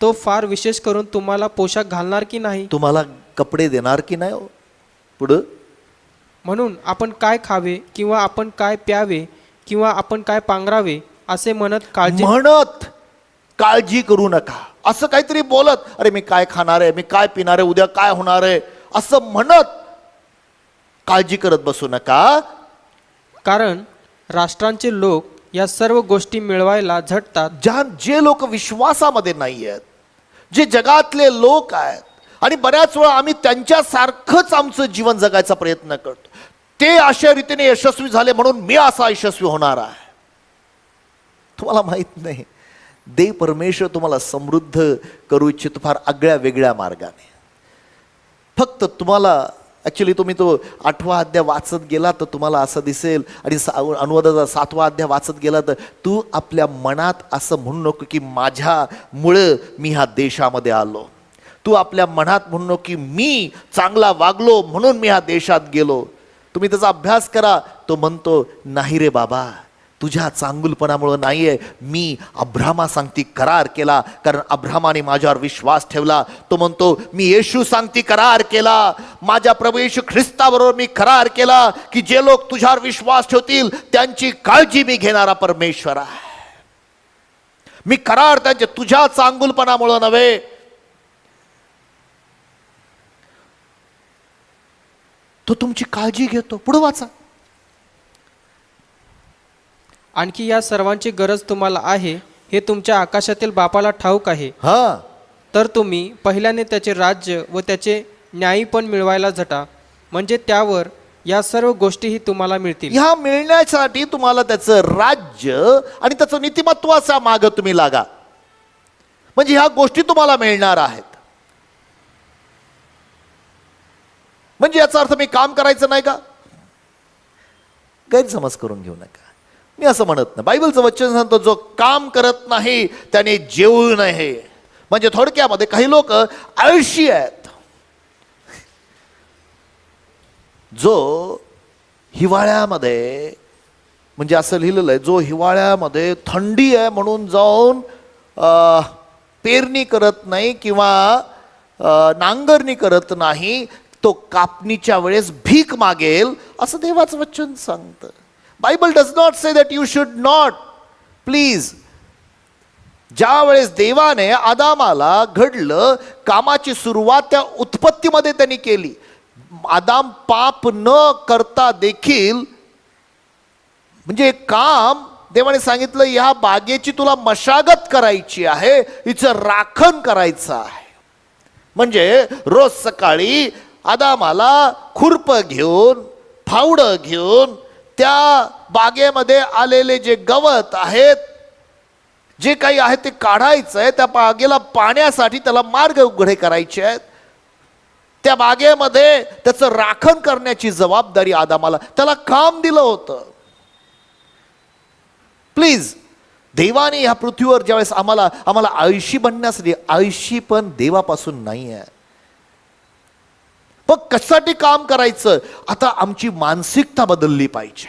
तो फार विशेष करून तुम्हाला पोशाख घालणार की नाही? तुम्हाला कपडे देणार की नाही? पुढं, म्हणून आपण काय खावे किंवा आपण काय प्यावे किंवा आपण काय पांघरावे असे म्हणत काळजी करू नका. असं काहीतरी बोलत, अरे मी काय खाणार आहे, मी काय पिणार आहे, उद्या काय होणार आहे, असं म्हणत काळजी करत बसू नका. कारण राष्ट्रांचे लोक या सर्व गोष्टी मिळवायला झटतात. जे लोक विश्वासामध्ये नाही आहेत, जे जगातले लोक आहेत, आणि बऱ्याच वेळा आम्ही त्यांच्यासारखंच आमचं जीवन जगायचा प्रयत्न करतो. ते अशा रीतीने यशस्वी झाले म्हणून मी असा यशस्वी होणार आहे. तुम्हाला माहित नाही, देव परमेश्वर तुम्हाला समृद्ध करू इच्छितो फार आगळ्या वेगळ्या मार्गाने. फक्त तुम्हाला ॲक्च्युली तुम्ही तो 8वा अध्याय वाचत गेला तर तुम्हाला असं दिसेल, आणि अनुवादाचा 7वा अध्याय वाचत गेला तर तू आपल्या मनात असं म्हणू नको की माझ्यामुळं मी ह्या देशामध्ये आलो. तू आपल्या मनात म्हणू नको की मी चांगला वागलो म्हणून मी ह्या देशात गेलो. तुम्ही त्याचा अभ्यास करा. तो म्हणतो नाही रे बाबा, तुझ्या चांगुलपणामुळं नाही आहे, मी अब्रामा सांगती करार केला कारण अब्रामाने माझ्यावर विश्वास ठेवला. तो म्हणतो मी येशू सांगती करार केला, माझ्या प्रभू येशू ख्रिस्ताबरोबर मी करार केला की जे लोक तुझ्यावर विश्वास ठेवतील त्यांची काळजी मी घेणारा परमेश्वर आहे. मी करार त्यांचे तुझ्या चांगुलपणामुळं नव्हे. तो तुमची काळजी घेतो. पुढे वाचा. आणखी या सर्वांची गरज तुम्हाला आहे हे तुमच्या आकाशातील बापाला ठाऊक आहे. हा, तर तुम्ही पहिल्याने त्याचे राज्य व त्याचे न्यायी पण मिळवायला झटा, म्हणजे त्यावर या सर्व गोष्टीही तुम्हाला मिळतील. ह्या मिळण्यासाठी तुम्हाला त्याचं राज्य आणि त्याचं नीतिमत्वाचा माग तुम्ही लागा, म्हणजे ह्या गोष्टी तुम्हाला मिळणार आहेत. म्हणजे याचा अर्थ मी काम करायचं नाही का? गैरसमज करून घेऊ नका. मी असं म्हणत नाही. बायबलचं वचन सांगतो जो काम करत नाही त्याने जेवू नये. म्हणजे थोडक्यामध्ये काही लोक आळशी आहेत. जो हिवाळ्यामध्ये, म्हणजे असं लिहिलेलं आहे, जो हिवाळ्यामध्ये थंडी आहे म्हणून जाऊन पेरणी करत नाही किंवा नांगरणी करत नाही, तो कापणीच्या वेळेस भीक मागेल असं देवाचं वचन सांगतं. Bible does not say that you should not. Please, ज्या वेळेस देवाने आदामाला घडलं, कामाची सुरुवात त्या उत्पत्तीमध्ये त्यांनी केली. आदाम पाप न करता देखील, म्हणजे काम देवाने सांगितलं या बागेची तुला मशागत करायची आहे, हिचं राखण करायचं आहे. म्हणजे रोज सकाळी आदामाला खुरप घेऊन, फावडं घेऊन त्या बागेमध्ये आलेले जे गवत आहेत, जे काही आहे ते काढायचं आहे. त्या बागेला पाण्यासाठी त्याला मार्ग उघडे करायचे आहेत. त्या बागेमध्ये त्याचं राखण करण्याची जबाबदारी आदामाला, त्याला काम दिलं होतं. प्लीज, देवाने ह्या पृथ्वीवर ज्यावेळेस आम्हाला आळशी बनण्यासाठी, आळशी पण देवापासून नाही आहे. पण कशासाठी काम करायचं? आता आमची मानसिकता बदलली पाहिजे.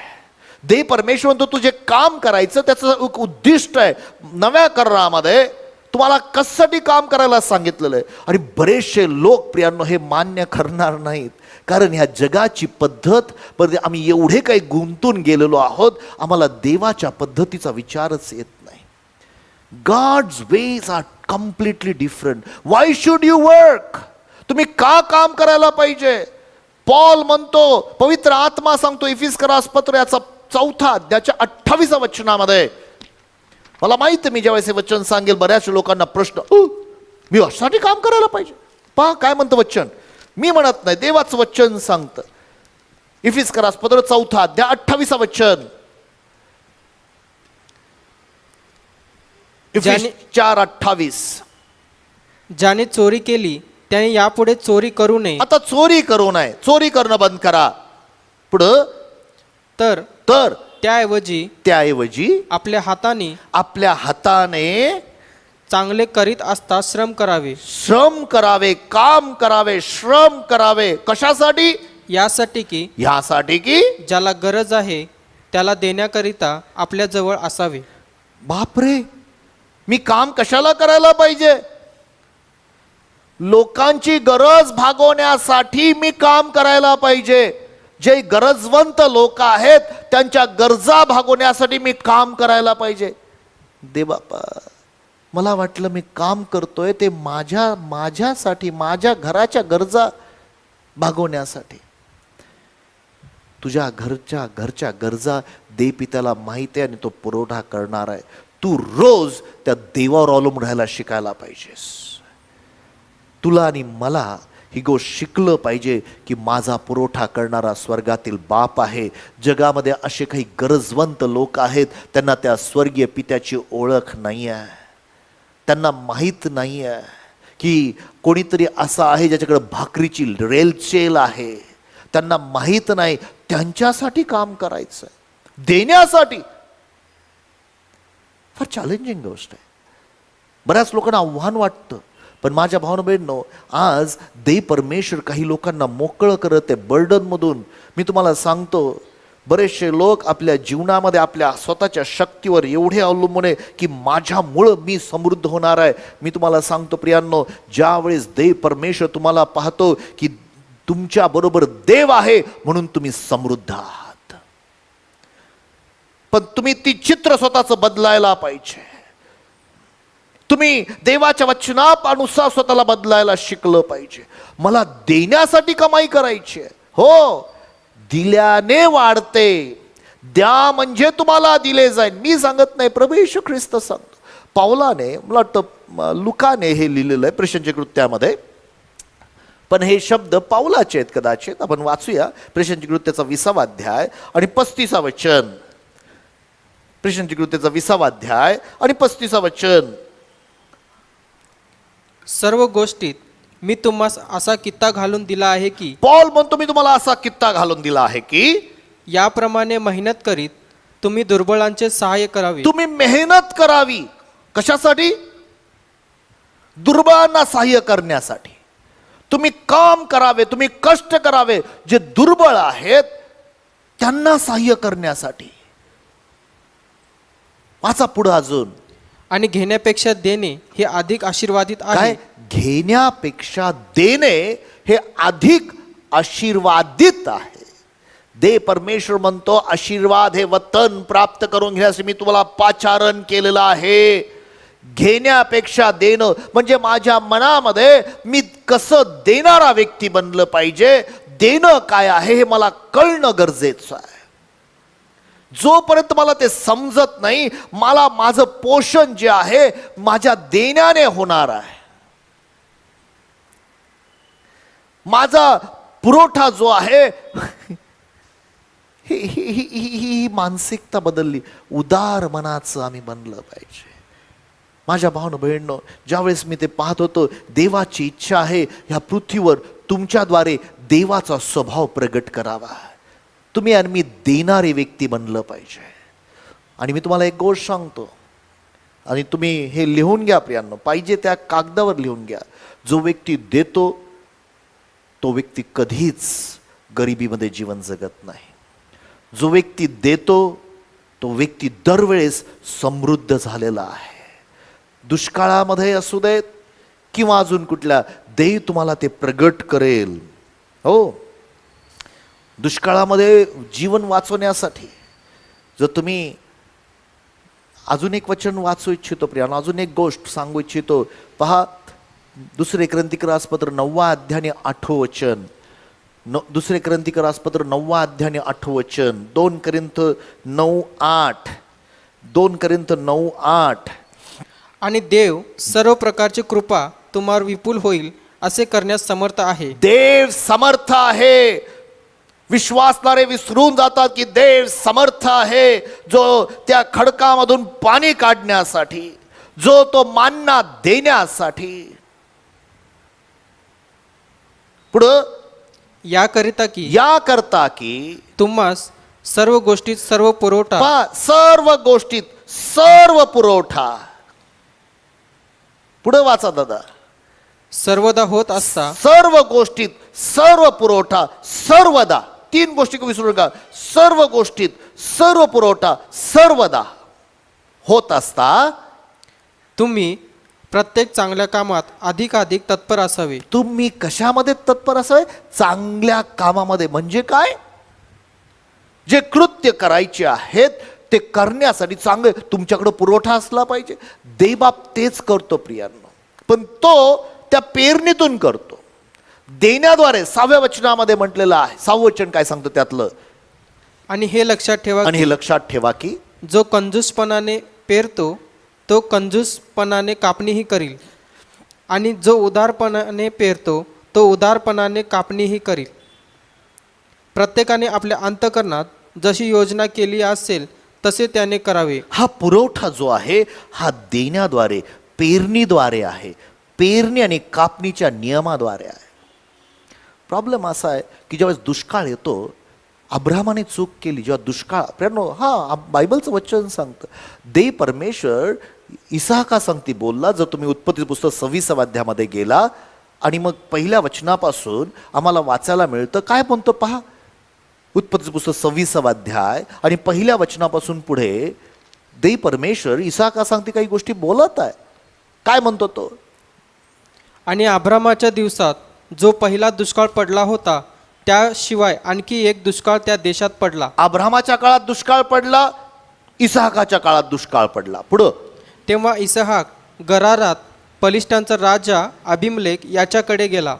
देव परमेश्वर म्हणतो तुझे काम करायचं, त्याचं एक उद्दिष्ट आहे. नव्या करारामध्ये तुम्हाला कशासाठी काम करायला सांगितलेलं आहे. आणि बरेचसे लोक प्रियांनो हे मान्य करणार नाहीत, कारण ह्या जगाची पद्धत, पण आम्ही एवढे काही गुंतून गेलेलो आहोत, आम्हाला देवाच्या पद्धतीचा विचारच येत नाही. God's ways are completely different. Why should you work? तुम्ही का काम करायला पाहिजे? पॉल म्हणतो, पवित्र आत्मा सांगतो इफिसकरास पत्र याचा 4 अध्यायाच्या 28व्या वचनामध्ये. मला माहिती आहे, मी ज्यावेळेस हे वचन सांगेल बऱ्याच लोकांना प्रश्न, मी अशासाठी काम करायला पाहिजे? पहा काय म्हणतं वचन. मी म्हणत नाही, देवाचं वचन सांगतं. इफिसकरास पत्र 4 अध्याय 28 वचन. इफिस 4:28. ज्याने चोरी केली त्याने यापुढे चोरी करू नये. आता चोरी करू नये, चोरी करणं बंद करा. पुढं तर त्याऐवजी आपल्या हाताने चांगले करीत असता श्रम करावे. श्रम करावे, काम करावे, श्रम करावे. कशासाठी? यासाठी की ज्याला गरज आहे त्याला देण्याकरिता आपल्या जवळ असावे. बापरे, मी काम कशाला करायला पाहिजे? लोकांची गरज भागवण्यासाठी मी काम करायला पाहिजे. जे गरजवंत लोक आहेत त्यांच्या गरजा भागवण्यासाठी मी काम करायला पाहिजे. दे बापा, मला वाटलं मी काम करतोय ते माझ्यासाठी, माझ्या घराच्या गरजा भागवण्यासाठी. तुझ्या घरच्या गरजा दे पित्याला माहिती आहे आणि तो पुरवठा करणार आहे. तू रोज त्या देवावर अवलंबून राहायला शिकायला पाहिजेस. तुला आणि मला ही गोष्ट शिकलं पाहिजे की माझा पुरवठा करणारा स्वर्गातील बाप आहे. जगामध्ये असे काही गरजवंत लोक आहेत, त्यांना त्या स्वर्गीय पित्याची ओळख नाही आहे. त्यांना माहीत नाही आहे की कोणीतरी असं आहे ज्याच्याकडे भाकरीची रेलचेल आहे. त्यांना माहीत नाही त्यांच्यासाठी काम करायचं, देण्यासाठी. फार चॅलेंजिंग गोष्ट आहे. बऱ्याच लोकांना आव्हान वाटतं, पण माझ्या भावना बहिणींनो, आज देव परमेश्वर काही लोकांना मोकळं करत आहे बर्डनमधून. मी तुम्हाला सांगतो, बरेचसे लोक आपल्या जीवनामध्ये आपल्या स्वतःच्या शक्तीवर एवढे अवलंबून आहे की माझ्यामुळं मी समृद्ध होणार आहे. मी तुम्हाला सांगतो प्रियांनो, ज्यावेळेस देव परमेश्वर तुम्हाला पाहतो की तुमच्या बरोबर देव आहे म्हणून तुम्ही समृद्ध आहात, पण तुम्ही ती चित्र स्वतःच बदलायला पाहिजे. तुम्ही देवाच्या वचनानुसार स्वतःला बदलायला शिकलं पाहिजे. मला देण्यासाठी कमाई करायची आहे. हो, दिल्याने वाढते. द्या म्हणजे तुम्हाला दिले जाईल. मी सांगत नाही, प्रभू येशू ख्रिस्त सांगतो. पावलाने, मला वाटतं लुकाने हे लिहिलेलं आहे प्रेषणांच्या कृत्यामध्ये, पण हे शब्द पावलाचे आहेत कदाचित. आपण वाचूया प्रेषणांच्या कृत्याचा 20वा अध्याय आणि 35वा वचन. प्रेषणांच्या कृत्याचा 20वा अध्याय आणि 35वा वचन. सर्व गोष्टीत मी तुम्हास असा कित्ता घालून दिला आहे की, पॉल म्हणतो मी तुम्हाला असा कित्ता घालून दिला आहे की याप्रमाणे मेहनत करीत तुम्ही दुर्बळांचे सहाय्य करावे. तुम्ही मेहनत करावी. कशासाठी? दुर्बळांना सहाय्य करण्यासाठी. तुम्ही काम करावे, तुम्ही कष्ट करावे. जे दुर्बळ आहेत त्यांना सहाय्य करण्यासाठी. वाचा पुढे अजून. आणि घेण्यापेक्षा देणे हे अधिक आशीर्वादित काय? आहे. घेण्यापेक्षा देणे हे अधिक आशीर्वादित आहे. दे परमेश्वर म्हणतो आशीर्वाद हे वतन प्राप्त करून घेण्यासाठी मी तुम्हाला पाचारण केलेलं आहे. घेण्यापेक्षा देणं म्हणजे माझ्या मनामध्ये मी कसं देणारा व्यक्ती बनलं पाहिजे, देणं काय आहे हे मला कळणं गरजेचं आहे. जोपर्यंत मला ते समजत नाही, मला माझं पोषण जे आहे माझ्या देण्याने होणार आहे. माझा पुरवठा जो आहे ही मानसिकता बदलली. उदार मनाचं आम्ही बनलं पाहिजे. माझ्या भावना बहिणींनो, ज्यावेळेस मी ते पाहत होतो, देवाची इच्छा आहे ह्या पृथ्वीवर तुमच्याद्वारे देवाचा स्वभाव प्रगट करावा. तुम्ही आणि मी देणारे व्यक्ती बनलं पाहिजे. आणि मी तुम्हाला एक गोष्ट सांगतो, आणि तुम्ही हे लिहून घ्या प्रियांनो, पाहिजे त्या कागदावर लिहून घ्या. जो व्यक्ती देतो तो व्यक्ती कधीच गरिबीमध्ये जीवन जगत नाही. जो व्यक्ती देतो तो व्यक्ती दरवेळेस समृद्ध झालेला आहे. दुष्काळामध्ये असू देत किंवा अजून कुठल्या, देव तुम्हाला ते प्रगट करेल. हो, दुष्काळामध्ये जीवन वाचवण्यासाठी जर तुम्ही, अजून एक वचन वाचू इच्छितो प्रियानो, अजून एक गोष्ट सांगू इच्छितो. पहा, दुसरे ग्रंथिकारासपत्र 9वा अध्याय 8वे वचन. दुसरे ग्रंथिकारासपत्र 9वा अध्याय 8वे वचन. 2 कोरिंथ 9:8. 2 कोरिंथ 9:8. आणि देव सर्व प्रकारची कृपा तुम्हावर विपुल होईल असे करण्यास समर्थ आहे. देव समर्थ आहे. विश्वासणारे विसरून जातात की देव समर्थ आहे, जो त्या खडकामधून पाणी काढण्यासाठी, जो तो मान्ना देण्यासाठी. पुढं, याकरता की तुम्हास सर्व गोष्टीत सर्व पुरवठा, सर्व गोष्टीत सर्व पुरवठा. पुढे वाचा दादा. सर्वदा होत असता, सर्व गोष्टीत सर्व पुरवठा, सर्वदा. 3 गोष्टी विसरू नका. सर्व गोष्टीत सर्व पुरवठा सर्वदा होत असता तुम्ही प्रत्येक चांगल्या कामात अधिकाधिक तत्पर असावे. तुम्ही कशामध्ये तत्पर असावे? चांगल्या कामामध्ये. म्हणजे काय? जे कृत्य करायचे आहेत ते करण्यासाठी चांगले तुमच्याकडे पुरवठा असला पाहिजे. देवबाप तेच करतो प्रियांनो, पण तो त्या पेरणीतून करतो, देण्याद्वारे. 6व्या वचनामध्ये म्हटलेलं आहे. 6वं वचन काय सांगतो त्यातलं? आणि हे लक्षात ठेवा की जो कंजूसपणाने पेरतो तो कंजूसपणाने कापणीही करील, आणि जो उदारपणाने पेरतो तो उदारपणाने कापणीही करील. प्रत्येकाने आपल्या अंतःकरणात जशी योजना केली असेल तसे त्याने करावे. हा पुरवठा जो आहे हा देण्याद्वारे, पेरणीद्वारे आहे. पेरणी आणि कापणीच्या नियमाद्वारे आहे. प्रॉब्लेम असा आहे की ज्यावेळेस दुष्काळ येतो, अब्राहमाने चूक केली. जेव्हा दुष्काळ, प्रियांनो, बायबलचं वचन सांगतं, देव परमेश्वर इसाका सांगती बोलला. जर तुम्ही उत्पत्ती पुस्तक 26 अध्यायामध्ये गेला आणि मग पहिल्या वचनापासून आम्हाला वाचायला मिळतं, काय म्हणतो पहा. उत्पत्ती पुस्तक 26 अध्याय आणि पहिल्या वचनापासून पुढे देव परमेश्वर इसाका सांगते काही गोष्टी बोलत आहे. काय म्हणतो तो? आणि अब्रामाच्या दिवसात जो पहिला दुष्काळ पडला होता त्याशिवाय आणखी एक दुष्काळ त्या देशात पडला. अब्रामाच्या काळात दुष्काळ पडला, इसाकाच्या काळात दुष्काळ पडला. पुढं, तेव्हा इसहाक गरारात पलिष्ठांचा राजा अबिमलेक याच्याकडे गेला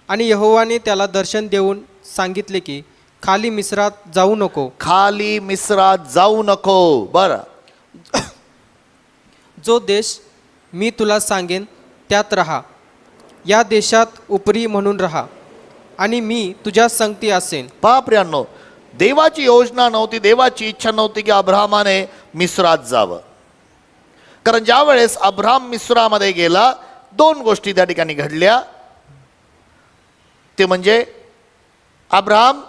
आणि यहोवाने त्याला दर्शन देऊन सांगितले की खाली मिस्रात जाऊ नको. खाली मिस्रात जाऊ नको. बरं, जो देश मी तुला सांगेन त्यात राहा. या देशात उपरी म्हणून राहा आणि मी तुझ्या संगती असेन. पहा प्रियांनो, देवाची योजना नव्हती, देवाची इच्छा नव्हती की अब्राहमाने मिस्रात जावं. कारण ज्या वेळेस अब्राहम मिस्रामध्ये गेला, दोन गोष्टी त्या ठिकाणी घडल्या. ते म्हणजे अब्राहम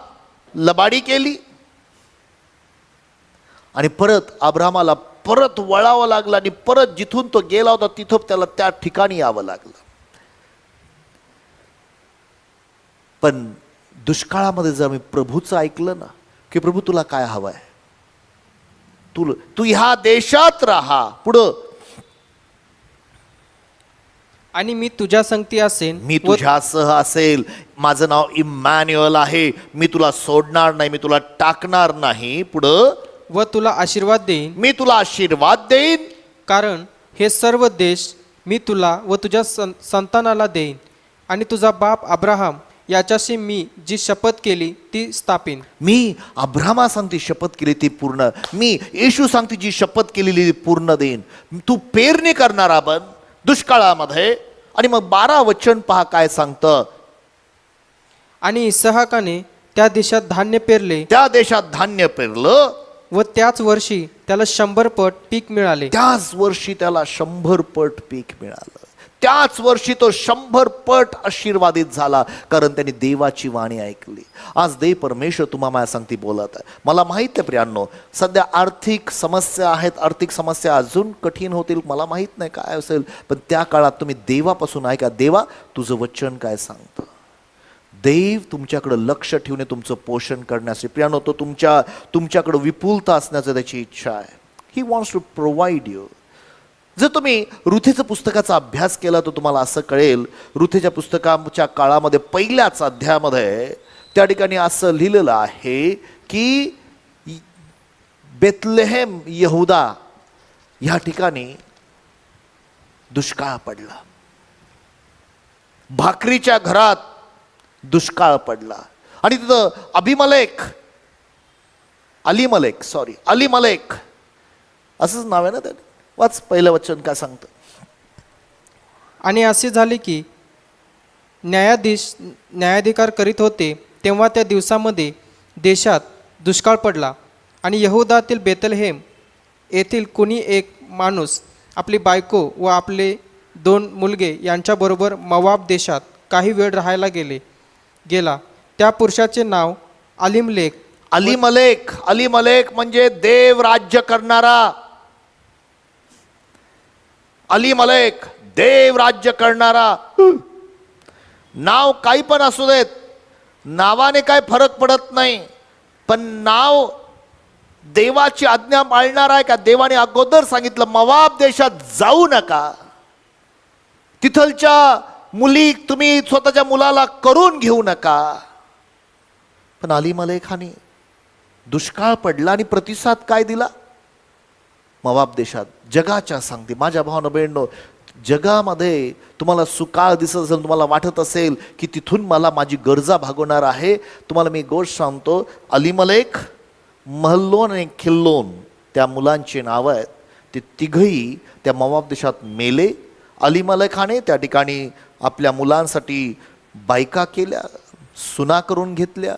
लबाडी केली आणि परत अब्राहमाला परत वळावं लागलं आणि परत जिथून तो गेला होता तिथं त्याला त्या ठिकाणी यावं लागलं. पण दुष्काळामध्ये जर मी प्रभूचं ऐकलं ना, की प्रभू तुला काय हवंय, तू ह्या देशात राहा. पुढं, आणि मी तुझ्या संगती असेन मी तुझ्यासह असेल. माझं नाव इम्मॅन्युअल आहे. मी तुला सोडणार नाही, मी तुला टाकणार नाही. पुढं, व तुला आशीर्वाद देईन. मी तुला आशीर्वाद देईन. कारण हे सर्व देश मी तुला व तुझ्या संतानाला देईन आणि तुझा बाप अब्राहम याच्याशी मी जी शपथ केली ती स्थापिन. मी अब्राहमा सांगते शपथ केली ती पूर्ण, मी येशू सांगते जी शपथ केलेली ती पूर्ण देईन. तू पेरणी करणारा बन दुष्काळामध्ये. आणि मग 12 वचन पहा काय सांगतं. आणि इसहाकाने त्या देशात धान्य पेरले, त्या देशात धान्य पेरलं, व त्याच वर्षी त्याला 100 पट पीक मिळाले. त्याच वर्षी त्याला 100 पट पीक मिळालं. त्याच वर्षी तो 100 पट आशीर्वादित झाला, कारण त्यांनी देवाची वाणी ऐकली. आज देव परमेश्वर तुम्हाला माझ्या सांगती बोलत आहे. मला माहित आहे प्रियांनो, सध्या आर्थिक समस्या आहेत. आर्थिक समस्या अजून कठीण होतील, मला माहित नाही काय असेल. पण त्या काळात तुम्ही देवापासून ऐका, देवा तुझं वचन काय सांगतं. देव तुमच्याकडे लक्ष ठेवणे, तुमचं पोषण करण्यासाठी. प्रियांनो, तो तुमच्याकडे विपुलता असण्याचं त्याची इच्छा आहे. He wants to provide you. जर तुम्ही रुथेच्या पुस्तकाचा अभ्यास केला तर तुम्हाला असं कळेल. रुथेच्या पुस्तकाच्या काळामध्ये पहिल्याच अध्यायामध्ये त्या ठिकाणी असं लिहिलेलं आहे की बेथलेहेम यहुदा ह्या ठिकाणी दुष्काळ पडला. भाकरीच्या घरात दुष्काळ पडला. आणि तिथं अलीमलेक असंच नाव आहे ना त्याने. वाच पहिलं वचन काय सांगतं. आणि असे झाले की न्यायाधिकार करीत होते तेव्हा त्या दिवसामध्ये देशात दुष्काळ पडला. आणि यहुदातील बेथलेहेम येथील कुणी एक माणूस आपली बायको व आपले 2 मुलगे यांच्याबरोबर मोवाब देशात काही वेळ राहायला गेला. त्या पुरुषाचे नाव अलीमलेक म्हणजे देव राज्य करणारा. अलीमलेक देव राज्य करणारा. नाव काही पण असू देत, नावाने काय फरक पडत नाही, पण नाव देवाची आज्ञा पाळणार आहे का. देवाने अगोदर सांगितलं मोवाब देशात जाऊ नका, तिथलच्या मुली तुम्ही स्वतःच्या मुलाला करून घेऊ नका. पण अलीमलेखाने दुष्काळ पडला आणि प्रतिसाद काय दिला. मोवाब देशात जगाच्या सांगते. माझ्या भावानं बहिणींनो, जगामध्ये तुम्हाला सुकाळ दिसत असेल, तुम्हाला वाटत असेल की तिथून मला माझी गरजा भागवणार आहे, तुम्हाला मी गोष्ट सांगतो. अलीमलेक, महल्लोन आणि खिल्लोन त्या मुलांची नावं आहेत. ते तिघही त्या मोवाब देशात मेले. अलीमलेखाने त्या ठिकाणी आपल्या मुलांसाठी बायका केल्या, सुना करून घेतल्या.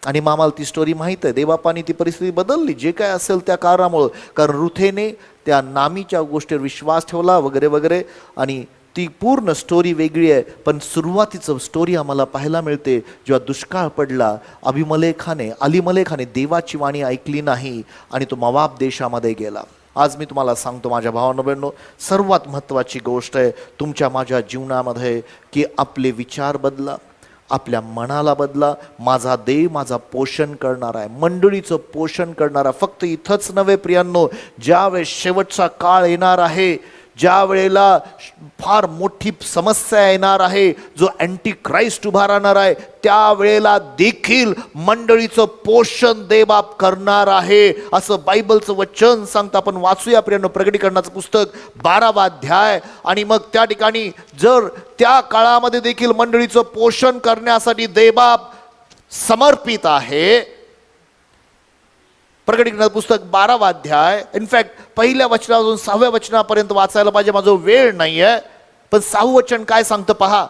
आणि मग आम्हाला ती स्टोरी माहीत आहे. देवबापाने ती परिस्थिती बदलली, जे काय असेल त्या कारणामुळं. कारण रुथेने त्या नामीच्या गोष्टीवर विश्वास ठेवला वगैरे वगैरे. आणि ती पूर्ण स्टोरी वेगळी आहे. पण सुरुवातीचं स्टोरी आम्हाला पाहायला मिळते जेव्हा दुष्काळ पडला. अलीमलेखाने देवाची वाणी ऐकली नाही आणि तो मोवाब देशामध्ये गेला. आज मी तुम्हाला सांगतो माझ्या भावांनो, सर्वात महत्त्वाची गोष्ट आहे तुमच्या माझ्या जीवनामध्ये की आपले विचार बदला, आपल्या मनाला बदला. माझा देव माझा पोषण करणार आहे, मंडळीचं पोषण करणार आहे. फक्त इथंच नव्हे प्रियांनो, ज्यावेळेस शेवटचा काळ येणार आहे, ज्या वेळेला फार मोठी समस्या येणार आहे, जो अँटी ख्राइस्ट उभा राहणार आहे, त्यावेळेला देखील मंडळीचं पोषण देवबाप करणार आहे असं बायबलचं वचन सांगतं. आपण वाचूया प्रियांनो प्रकटीकरणाचं पुस्तक 12वा अध्याय. आणि मग त्या ठिकाणी जर त्या काळामध्ये देखील मंडळीचं पोषण करण्यासाठी देवबाप समर्पित आहे. प्रकटीकरणाचं पुस्तक 12वा अध्याय, इनफॅक्ट पहिल्या वचनापासून 6व्या वचनापर्यंत वाचायला पाहिजे, माझा वेळ नाहीये. पण 6वं वचन काय सांगतं पहा.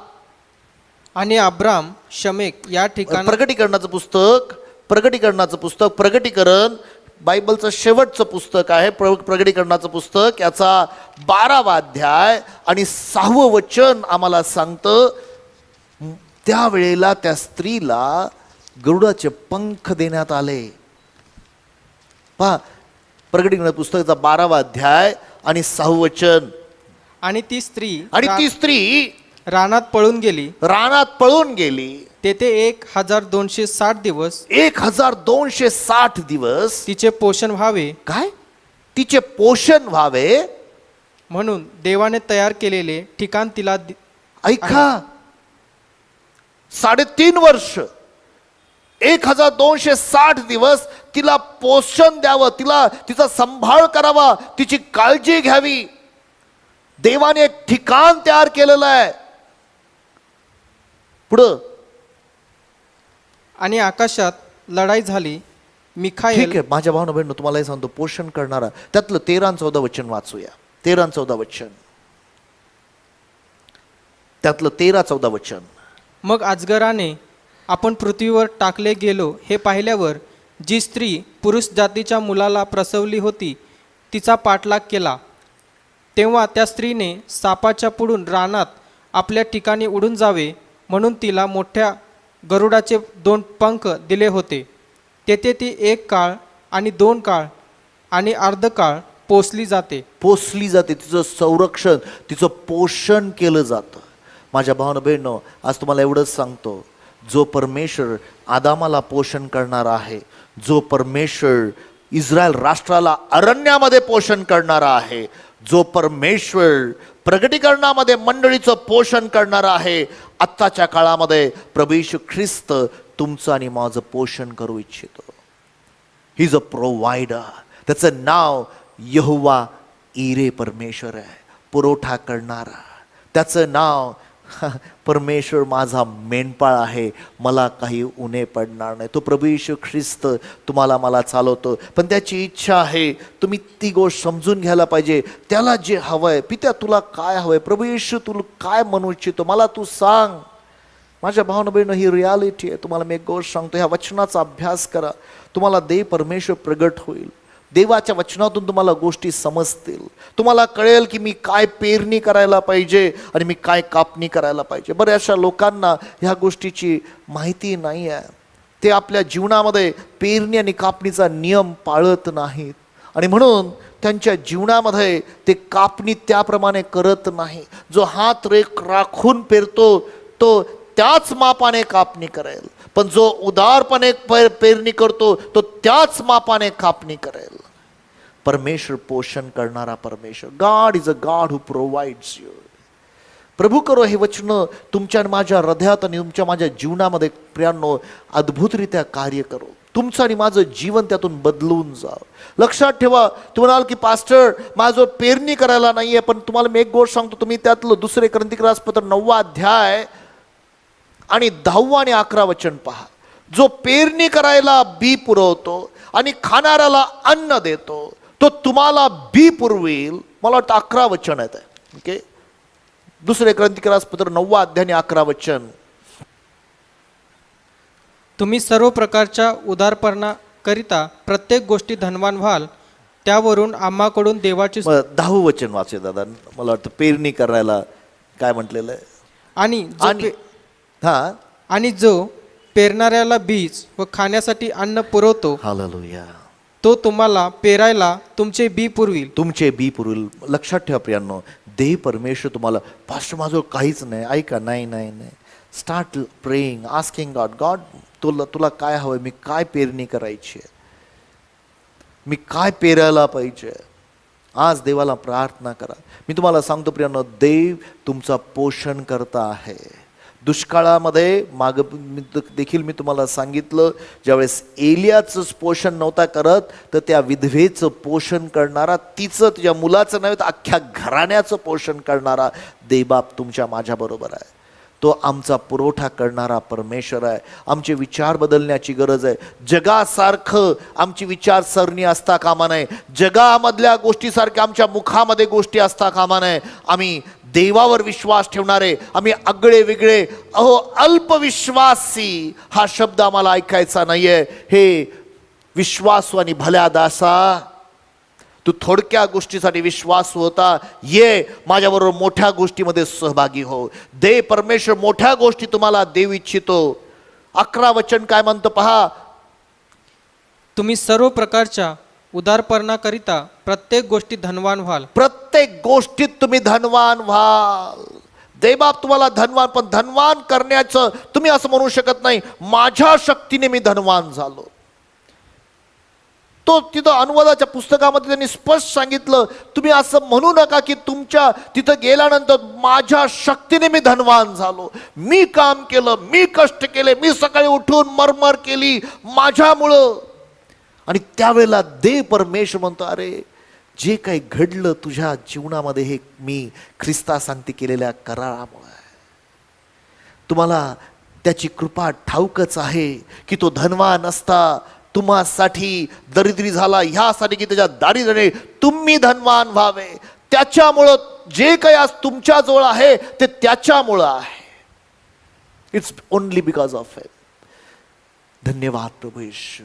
आणि अब्राम शमेक या ठिकाणी प्रकटीकरणाचं पुस्तक प्रकटीकरण बायबलचं शेवटचं पुस्तक आहे. प्रकटीकरणाचं पुस्तक याचा 12वा अध्याय आणि 6वं वचन आम्हाला सांगतं, त्यावेळेला त्या स्त्रीला गरुडाचे पंख देण्यात आले. पहा प्रकटीकरण पुस्तकाचा 12वा अध्याय आणि 6वं वचन. आणि ती स्त्री रानात पळून गेली. तेथे 1260 दिवस 1260 दिवस तिचे पोषण व्हावे. काय? तिचे पोषण व्हावे म्हणून देवाने तयार केलेले ठिकाण तिला ऐका, 3.5 वर्ष 1260 दिवस तिला पोषण द्यावं, तिचा सांभाळ करावा, तिची काळजी घ्यावी. देवाने एक ठिकाण तयार केलेलं आहे. पुढं. आणि आकाशात लढाई झाली. मिखाएल, ठीक आहे माझ्या भावना बहिण, तुम्हाला सांगतो पोषण करणारा. त्यातलं 13 आणि 14 वचन वाचूया. 13 आणि 14 वचन, त्यातलं 13 14 वचन. मग अजगराने आपण पृथ्वीवर टाकले गेलो हे पाहिल्यावर जी स्त्री पुरुष जातीच्या मुलाला प्रसवली होती तिचा पाठलाग केला. तेव्हा त्या स्त्रीने सापाच्या पुढून रानात आपल्या ठिकाणी उडून जावे म्हणून तिला मोठ्या गरुडाचे 2 पंख दिले होते. तेथे ती 1 काळ आणि 2 काळ आणि अर्धकाळ पोसली जाते. तिचं संरक्षण, तिचं पोषण केलं जातं. माझ्या भावना बहिणो, आज तुम्हाला एवढंच सांगतो, जो परमेश्वर आदामाला पोषण करणार आहे, जो परमेश्वर इस्रायल राष्ट्राला अरण्यामध्ये पोषण करणारा आहे, जो परमेश्वर प्रकटीकरणामध्ये मंडळीचं पोषण करणारा आहे, आत्ताच्या काळामध्ये प्रभू येशू ख्रिस्त तुमचं आणि माझं पोषण करू इच्छितो. He is a provider. त्याचं नाव यहोवा इरे परमेश्वर आहे, पुरवठा करणारा. त्याचं नाव परमेश्वर माझा मेंढपाळ आहे, मला काही उणे पडणार नाही. तो प्रभू येशू ख्रिस्त तुम्हाला मला चालवतो. पण त्याची इच्छा आहे, तुम्ही ती गोष्ट समजून घ्यायला पाहिजे. त्याला जे हवंय, पित्या तुला काय हवंय, प्रभू येशू तुला काय म्हणू इच्छितो, मला तू सांग. माझ्या भावना बहिणं, ही रियालिटी आहे. तुम्हाला मी एक गोष्ट सांगतो, ह्या वचनाचा अभ्यास करा, तुम्हाला देव परमेश्वर प्रगट होईल. देवाच्या वचनातून तुम्हाला गोष्टी समजतील. तुम्हाला कळेल की मी काय पेरणी करायला पाहिजे आणि मी काय कापणी करायला पाहिजे. बऱ्याचशा लोकांना ह्या गोष्टीची माहिती नाही आहे. ते आपल्या जीवनामध्ये पेरणी आणि कापणीचा नियम पाळत नाहीत आणि म्हणून त्यांच्या जीवनामध्ये ते कापणी त्याप्रमाणे करत नाही. जो हात राखून पेरतो तो त्याच मापाने कापणी करेल, पण जो उदारपणे पेरणी करतो तो त्याच मापाने कापणी करेल. परमेश्वर पोषण करणारा परमेश्वर. God is a God who provides you. प्रभू करो हे वचन तुमच्या आणि माझ्या हृदयात आणि तुमच्या माझ्या जीवनामध्ये प्रियांनो अद्भुतरित्या कार्य करो. तुमचं आणि माझं जीवन त्यातून बदलून जावं. लक्षात ठेवा, तुम्ही म्हणाल की पास्टर माझं पेरणी करायला नाहीये, पण तुम्हाला मी एक गोष्ट सांगतो, तुम्ही त्यातलं 2 कोरिन्थीपत्र 9 अध्याय आणि 10 आणि 11 वचन पहा. जो पेरणी करायला बी पुरवतो आणि खाणाऱ्याला अन्न देतो तो तुम्हाला बी पुरवेल. मला वाटतं 11 वचन आहे. ओके, 2 कोरिन्थीपत्र 9 अध्याय आणि 11 वचन. तुम्ही सर्व प्रकारच्या उदारपणाकरिता प्रत्येक गोष्टी धनवान व्हाल, त्यावरून आम्हाकडून देवाची मग 10वं वचन वाचे दादा. मला वाटतं पेरणी करायला काय म्हटलेलं आहे. आणि आणि जो पेरणाऱ्याला बीज व खाण्यासाठी अन्न पुरवतो, हालेलुया, तो तुम्हाला पेरायला तुमचे बी पुरविल. तुमचे बी पुरविल. लक्षात ठेवा प्रियांनो, देव परमेश्वर तुम्हाला, पास्टर माझं काहीच नाही, ऐका, नाही नाही नाही, start praying, asking God, God तुला काय हवंय, मी काय पेरणी करायची आहे, मी काय पेरायला पाहिजे. आज देवाला प्रार्थना करा. मी तुम्हाला सांगतो प्रियांनो, देव तुमचा पोषण करता आहे. दुष्काळामध्ये देखील मी तुम्हाला सांगितलं, ज्यावेळेस एलियाचं पोषण नव्हता करत, तर त्या विधवेचं पोषण करणारा, तिचं, तिच्या मुलाचं नव्हे तर अख्ख्या घराण्याचं पोषण करणारा देवबाप तुमच्या माझ्याबरोबर आहे. तो आमचा पुरवठा करणारा परमेश्वर आहे. आमचे विचार बदलण्याची गरज आहे. जगासारखं आमची विचारसरणी असता कामा नये, जगामधल्या गोष्टीसारख्या आमच्या मुखामध्ये गोष्टी असता कामा नये. आम्ही देवावर विश्वास ठेवणारे, आम्ही आगळे वेगळे, अल्पविश्वासी हा शब्द आम्हाला ऐकायचा नाहीये. हे विश्वासू आणि भल्या दासा, तू थोडक्या गोष्टीसाठी विश्वासू होता, ये माझ्याबरोबर मोठ्या गोष्टीमध्ये सहभागी हो. दे परमेश्वर मोठ्या गोष्टी तुम्हाला देऊ इच्छितो. 11 वचन काय म्हणतो पहा. तुम्ही सर्व प्रकारच्या उदारपणाकरिता प्रत्येक गोष्टी धनवान व्हाल. प्रत्येक गोष्टीत तुम्ही धनवान व्हाल. देवबाप तुम्हाला धनवान, पण धनवान करण्याचं तुम्ही असं म्हणू शकत नाही, माझ्या शक्तीने मी धनवान झालो. तो तिथं अनुवादाच्या पुस्तकामध्ये त्यांनी स्पष्ट सांगितलं, तुम्ही असं म्हणू नका की तुमच्या तिथं गेल्यानंतर माझ्या शक्तीने मी धनवान झालो, मी काम केलं, मी कष्ट केले, मी सकाळी उठून मरमर केली माझ्यामुळं. आणि त्यावेळेला देव परमेश्वर म्हणतो, अरे जे काही घडलं तुझ्या जीवनामध्ये हे मी ख्रिस्तासांती केलेल्या करारामुळे आहे. तुम्हाला त्याची कृपा ठाऊकच आहे की तो धनवान असता तुम्हासाठी दरिद्री झाला, ह्यासाठी की त्याच्या दारिद्र्याने तुम्ही धनवान व्हावे. त्याच्यामुळं जे काही आज तुमच्या जवळ आहे ते त्याच्यामुळं आहे. It's only because of it. धन्यवाद प्रभू येशू.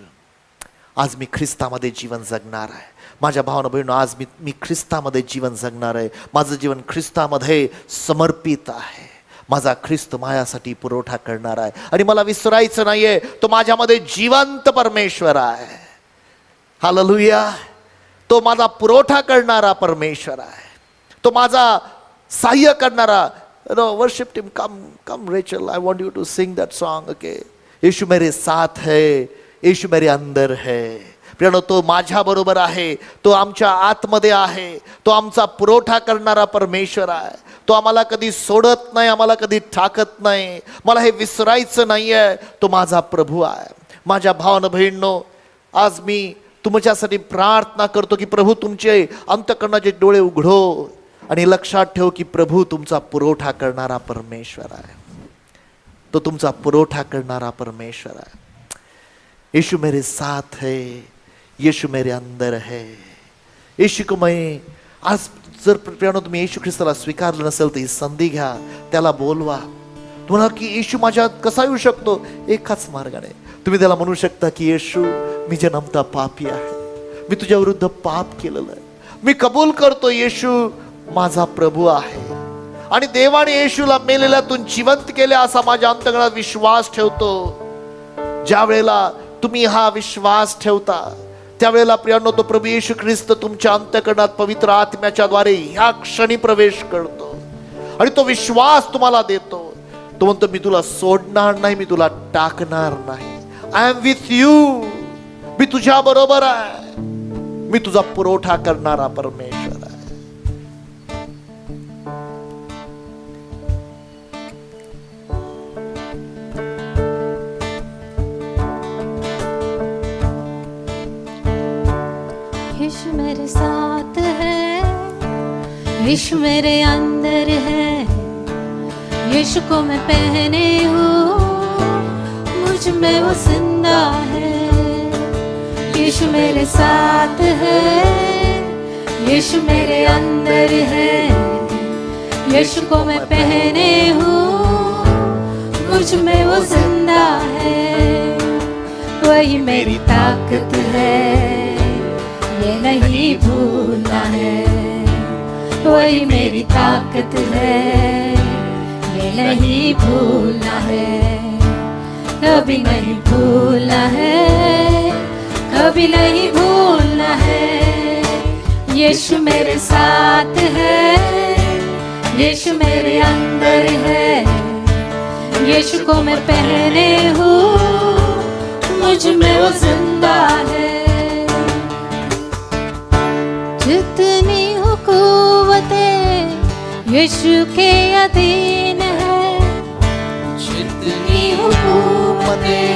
आज मी ख्रिस्तामध्ये जीवन जगणार आहे. माझ्या भावना बहिणींनो, आज मी ख्रिस्तामध्ये जीवन जगणार आहे. माझं जीवन ख्रिस्तामध्ये समर्पित आहे. माझा ख्रिस्त माझ्यासाठी पुरवठा करणार आहे आणि मला विसरायचं नाहीये, तो माझ्यामध्ये जिवंत परमेश्वर आहे. हालेलुया. तो माझा पुरवठा करणारा परमेश्वर आहे. तो माझा सहाय्य करणारा. Worship team, come Rachel, I want you to sing that song. Okay. Yeshu मेरे साथ है, यीशु मेरे अंदर है. प्रियानो, तो माझ्या बरोबर आहे, तो आमच्या आतमध्ये आहे, तो आमचा पुरवठा करणारा परमेश्वर आहे. तो आम्हाला कधी सोडत नाही, आम्हाला कधी टाकत नाही. मला हे विसरायचं नाहीये, तो माझा प्रभू आहे. माझ्या भावानं बहिणींनो, आज मी तुमच्यासाठी प्रार्थना करतो की प्रभू तुमचे अंतःकरणाचे डोळे उघडो आणि लक्षात ठेव की प्रभू तुमचा पुरवठा करणारा परमेश्वर आहे. तो तुमचा पुरवठा करणारा परमेश्वर आहे. यीशु मेरे साथ है, यीशु मेरे अंदर है. यीशु को मैं आज जर प्रियानो तुम्ही येशू ख्रिस्ताला स्वीकारलं नसेल तर ही संधी घ्या, त्याला बोलवा. तुम्हाला की येशू माझ्यात कसा येऊ शकतो? एकाच मार्गाने. तुम्ही त्याला म्हणू शकता की येशू, मी जन्मता पापी आहे, मी तुझ्या विरुद्ध पाप केलेलं आहे, मी कबूल करतो येशू माझा प्रभू आहे. आणि देवाने येशूला मेलेल्यातून जिवंत केले असा माझ्या अंतःकरणात विश्वास ठेवतो. ज्या वेळेला तुम्ही हा विश्वास ठेवता त्यावेळेला प्रियांनो, तो प्रभू येशू ख्रिस्त तुमच्या अंतःकरणात पवित्र आत्म्याच्या द्वारे ह्या क्षणी प्रवेश करतो आणि तो विश्वास तुम्हाला देतो. तो म्हणतो, मी तुला सोडणार नाही, मी तुला टाकणार नाही. I am with you. मी तुझ्या बरोबर आहे. मी तुझा पुरवठा करणारा परमेश्वर आहे. यीशु मेरे साथ है, यीशु मेरे अंदर है, यीशु को मैं पहने हूँ, मुझ में वो जिंदा है. यीशु मेरे साथ है, यीशु मेरे अंदर है, यीशु को मैं पहने हूँ, मुझ में वो जिंदा है. वही मेरी ताकत है, ये नहीं भूलना है। वही मेरी ताकत है, ये नहीं भूलना है। कभी नहीं भूलना है, कभी नहीं भूलना है। यीशु मेरे साथ है, यीशु मेरे अंदर है। यीशु को मैं पहने हूँ, मुझ में वो जिंदा है। जितनी हुकूमतें यीशु के अधीन है, जितनी हुकूमतें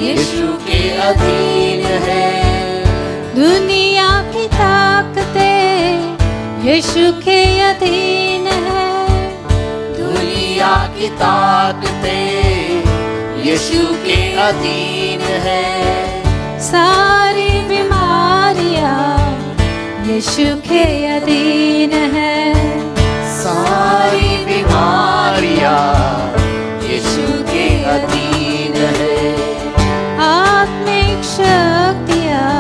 यीशु के अधीन है। दुनिया की ताकतें यीशु के अधीन है। दुनिया की ताकतें यीशु के अधीन है। सारी बीमारियां यीशु के अधीन है। सारी बीमारियां यीशु के अधीन है। आत्मिक शक्तियां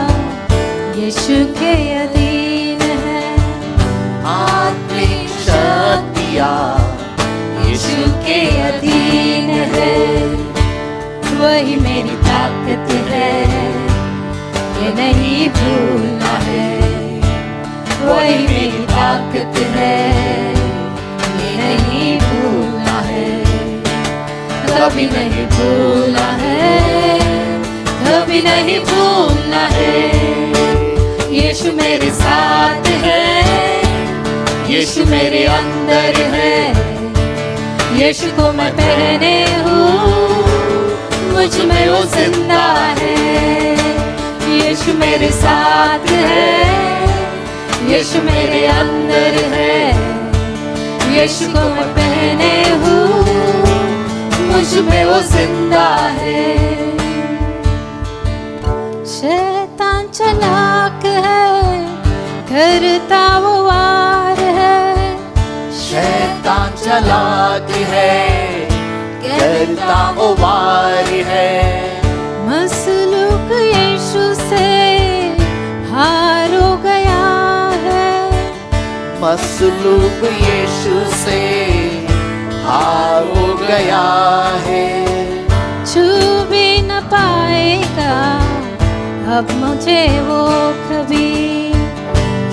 यीशु के अधीन है। आत्मिक शक्तियां यीशु के अधीन है। वही मेरी ताकत है, ये नहीं भूलना है। वही मेरी ताकत है, ये नहीं भूलना है। कभी नहीं भूलना है, कभी नहीं भूलना है। यीशु मेरे साथ है, यीशु मेरे अंदर है। यीशु को मैं पहने हूँ, मुझ में वो जिंदा है। यीशु मेरे साथ है, यीशु मेरे अंदर है। यीशु को मैं पहने हूँ, मुझ में वो जिंदा है। शैतान चालाक है, करता वो वार है। शैतान चालाक है, करता वो वार है। मसलूक यीशु से हार हो गया है। मसलूब यीशु से हार हो गया है। छू भी न पाएगा अब मुझे वो कभी।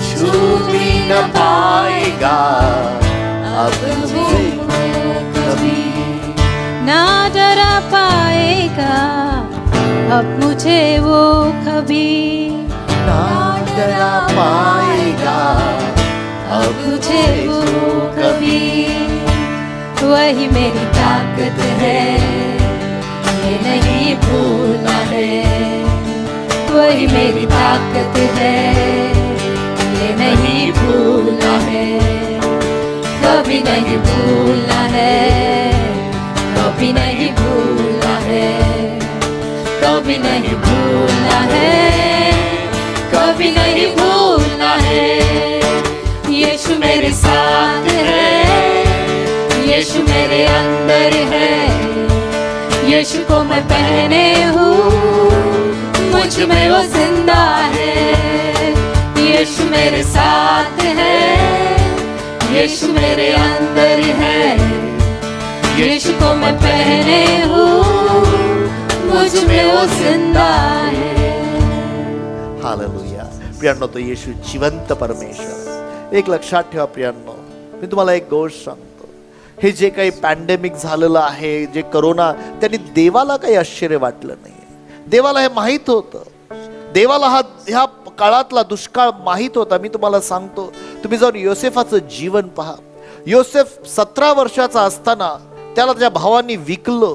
छू भी न पाएगा अब मुझे कभी। ना डरा पाएगा अब मुझे वो कभी। ना डरा पाएगा अब मुझे वो कभी। वही मेरी ताकत है, ये नहीं भूलना है। वही मेरी ताकत है, ये नहीं भूलना है। कभी नहीं भूलना है, कभी नहीं भूलना है। कभी नहीं भूलना है, कभी नहीं भूलना है। यीशु मेरे साथ है, यीशु मेरे अंदर है। यीशु को मैं पहने हूँ, मुझ में वो जिंदा है। यीशु मेरे साथ है, यीशु मेरे अंदर है। यीशु को मैं पहने हूँ, मुझ में वो जिंदा है। हालेलुया. प्रियांनो, तो येशू जिवंत परमेश्वर आहे. एक लक्षात ठेवा प्रियांनो, मी तुम्हाला एक गोष्ट सांगतो. हे जे काही पॅन्डेमिक झालेलं आहे, जे करोना, त्यांनी देवाला काही आश्चर्य वाटलं नाही. देवाला हे माहीत होतं. देवाला ह्या काळातला दुष्काळ माहीत होता. मी तुम्हाला सांगतो, तुम्ही जाऊन योसेफाचं जीवन पहा. योसेफ 17 वर्षाचा असताना त्याला त्याच्या भावांनी विकलं,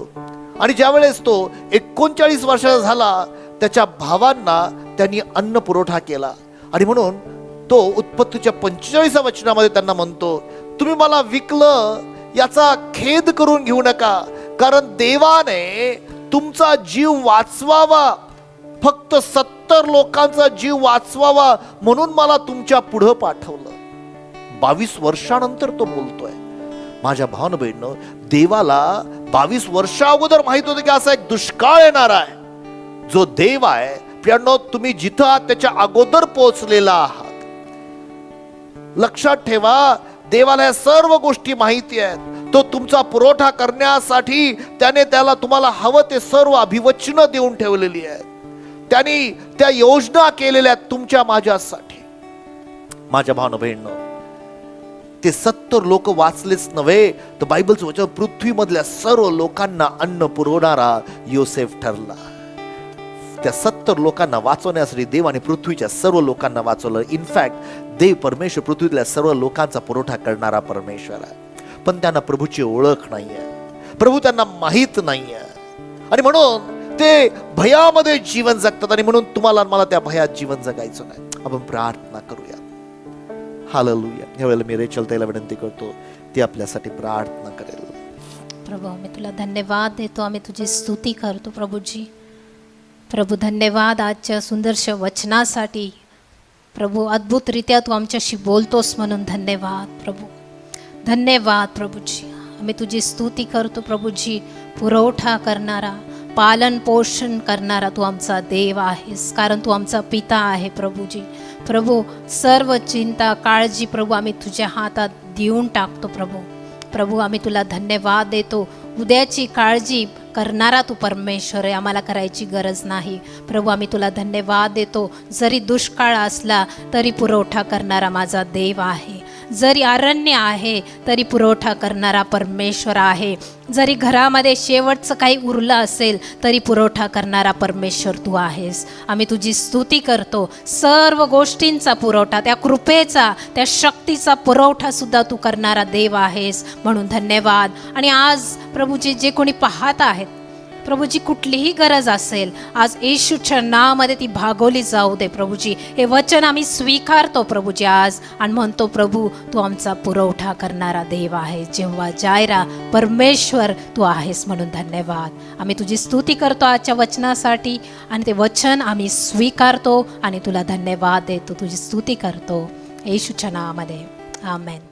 आणि ज्यावेळेस तो 39 वर्षाचा झाला, त्याच्या भावांना त्यांनी अन्न पुरवठा केला. आणि म्हणून तो उत्पत्तीच्या 45व्या वचनामध्ये त्यांना म्हणतो, तुम्ही मला विकलं याचा खेद करून घेऊ नका, कारण देवाने तुमचा जीव वाचवावा, फक्त 70 लोकांचा जीव वाचवावा म्हणून मला तुमच्या पुढे पाठवलं. 22 वर्षानंतर तो बोलतोय. माझ्या भावानं बहिणीनं, देवाला 22 वर्षा अगोदर माहित होतं की असा एक दुष्काळ येणार आहे. जो देव आहे प्रियांनो, तुम्ही जिथं आहात त्याच्या अगोदर पोहोचलेला आहात. लक्षात ठेवा, देवाला या सर्व गोष्टी माहिती आहेत. तो तुमचा पुरवठा करण्यासाठी त्याने तुम्हाला हवं ते सर्व अभिवचनं देऊन ठेवलेली आहेत. त्यांनी त्या योजना केलेल्या आहेत तुमच्या माझ्यासाठी. माझ्या भावना बहिणींनो, ते 70 लोक वाचलेच नव्हे, तर बायबलचं वचन पृथ्वीमधल्या सर्व लोकांना अन्न पुरवणारा योसेफ ठरला. त्या 70 लोकांना वाचवण्यासाठी देवाने पृथ्वीच्या सर्व लोकांना वाचवलं. इनफॅक्ट देव परमेश्वर पृथ्वीतल्या सर्व लोकांचा पुरवठा करणारा परमेश्वर आहे. पण त्यांना प्रभूची ओळख नाहीये, प्रभू त्यांना माहीत नाहीये, आणि म्हणून ते भयामध्ये जीवन जगतात. आणि म्हणून तुम्हाला मला त्या भयात जीवन जगायचं नाही. आपण प्रार्थना करूया. हालेलुया. यावेळेला मी रेचल ताईला विनंती करतो, ती आपल्यासाठी प्रार्थना करेल. प्रभू, आम्ही तुला धन्यवाद देतो, आम्ही तुझी स्तुती करतो प्रभूजी. प्रभू, धन्यवाद आजच्या सुंदरशा वचनासाठी. प्रभू, अद्भुतरित्या तू आमच्याशी बोलतोस म्हणून धन्यवाद प्रभू. धन्यवाद प्रभूजी. आम्ही तुझी स्तुती करतो प्रभूजी. पुरवठा करणारा, पालन पोषण करणारा तू आमचा देव आहेस, कारण तू आमचा पिता आहे प्रभूजी. प्रभू, सर्व चिंता काळजी प्रभू आम्ही तुझ्या हातात देऊन टाकतो प्रभू. प्रभू, आम्ही तुला धन्यवाद देतो. उद्याची काळजी करणारा तू परमेश्वर आहे, आम्हाला करायची गरज नाही. प्रभू, आम्ही तुला धन्यवाद देतो. जरी दुष्काळ असला तरी पुरवठा करणारा माझा देव आहे. जरी अरण्य आहे तरी पुरवठा करणारा परमेश्वर आहे. जरी घरामध्ये शेवटचं काही उरलं असेल तरी पुरवठा करणारा परमेश्वर तू आहेस. आम्ही तुझी स्तुती करतो. सर्व गोष्टींचा पुरवठा, त्या कृपेचा, त्या शक्तीचा पुरवठा सुद्धा तू करणारा देव आहेस, म्हणून धन्यवाद. आणि आज प्रभूजी, जे कोणी पाहत आहेत प्रभूजी, कुठलीही गरज असेल आज येशूच्या नावामध्ये ती भागवली जाऊ दे प्रभूजी. हे वचन आम्ही स्वीकारतो प्रभूजी आज, आणि म्हणतो प्रभू, तू आमचा पुरवठा करणारा देव आहे. जेव्हा जायरा परमेश्वर तू आहेस, म्हणून धन्यवाद. आम्ही तुझी स्तुती करतो आजच्या वचनासाठी, आणि ते वचन आम्ही स्वीकारतो आणि तुला धन्यवाद देतो, तुझी स्तुती करतो येशूच्या नावामध्ये. आमेन.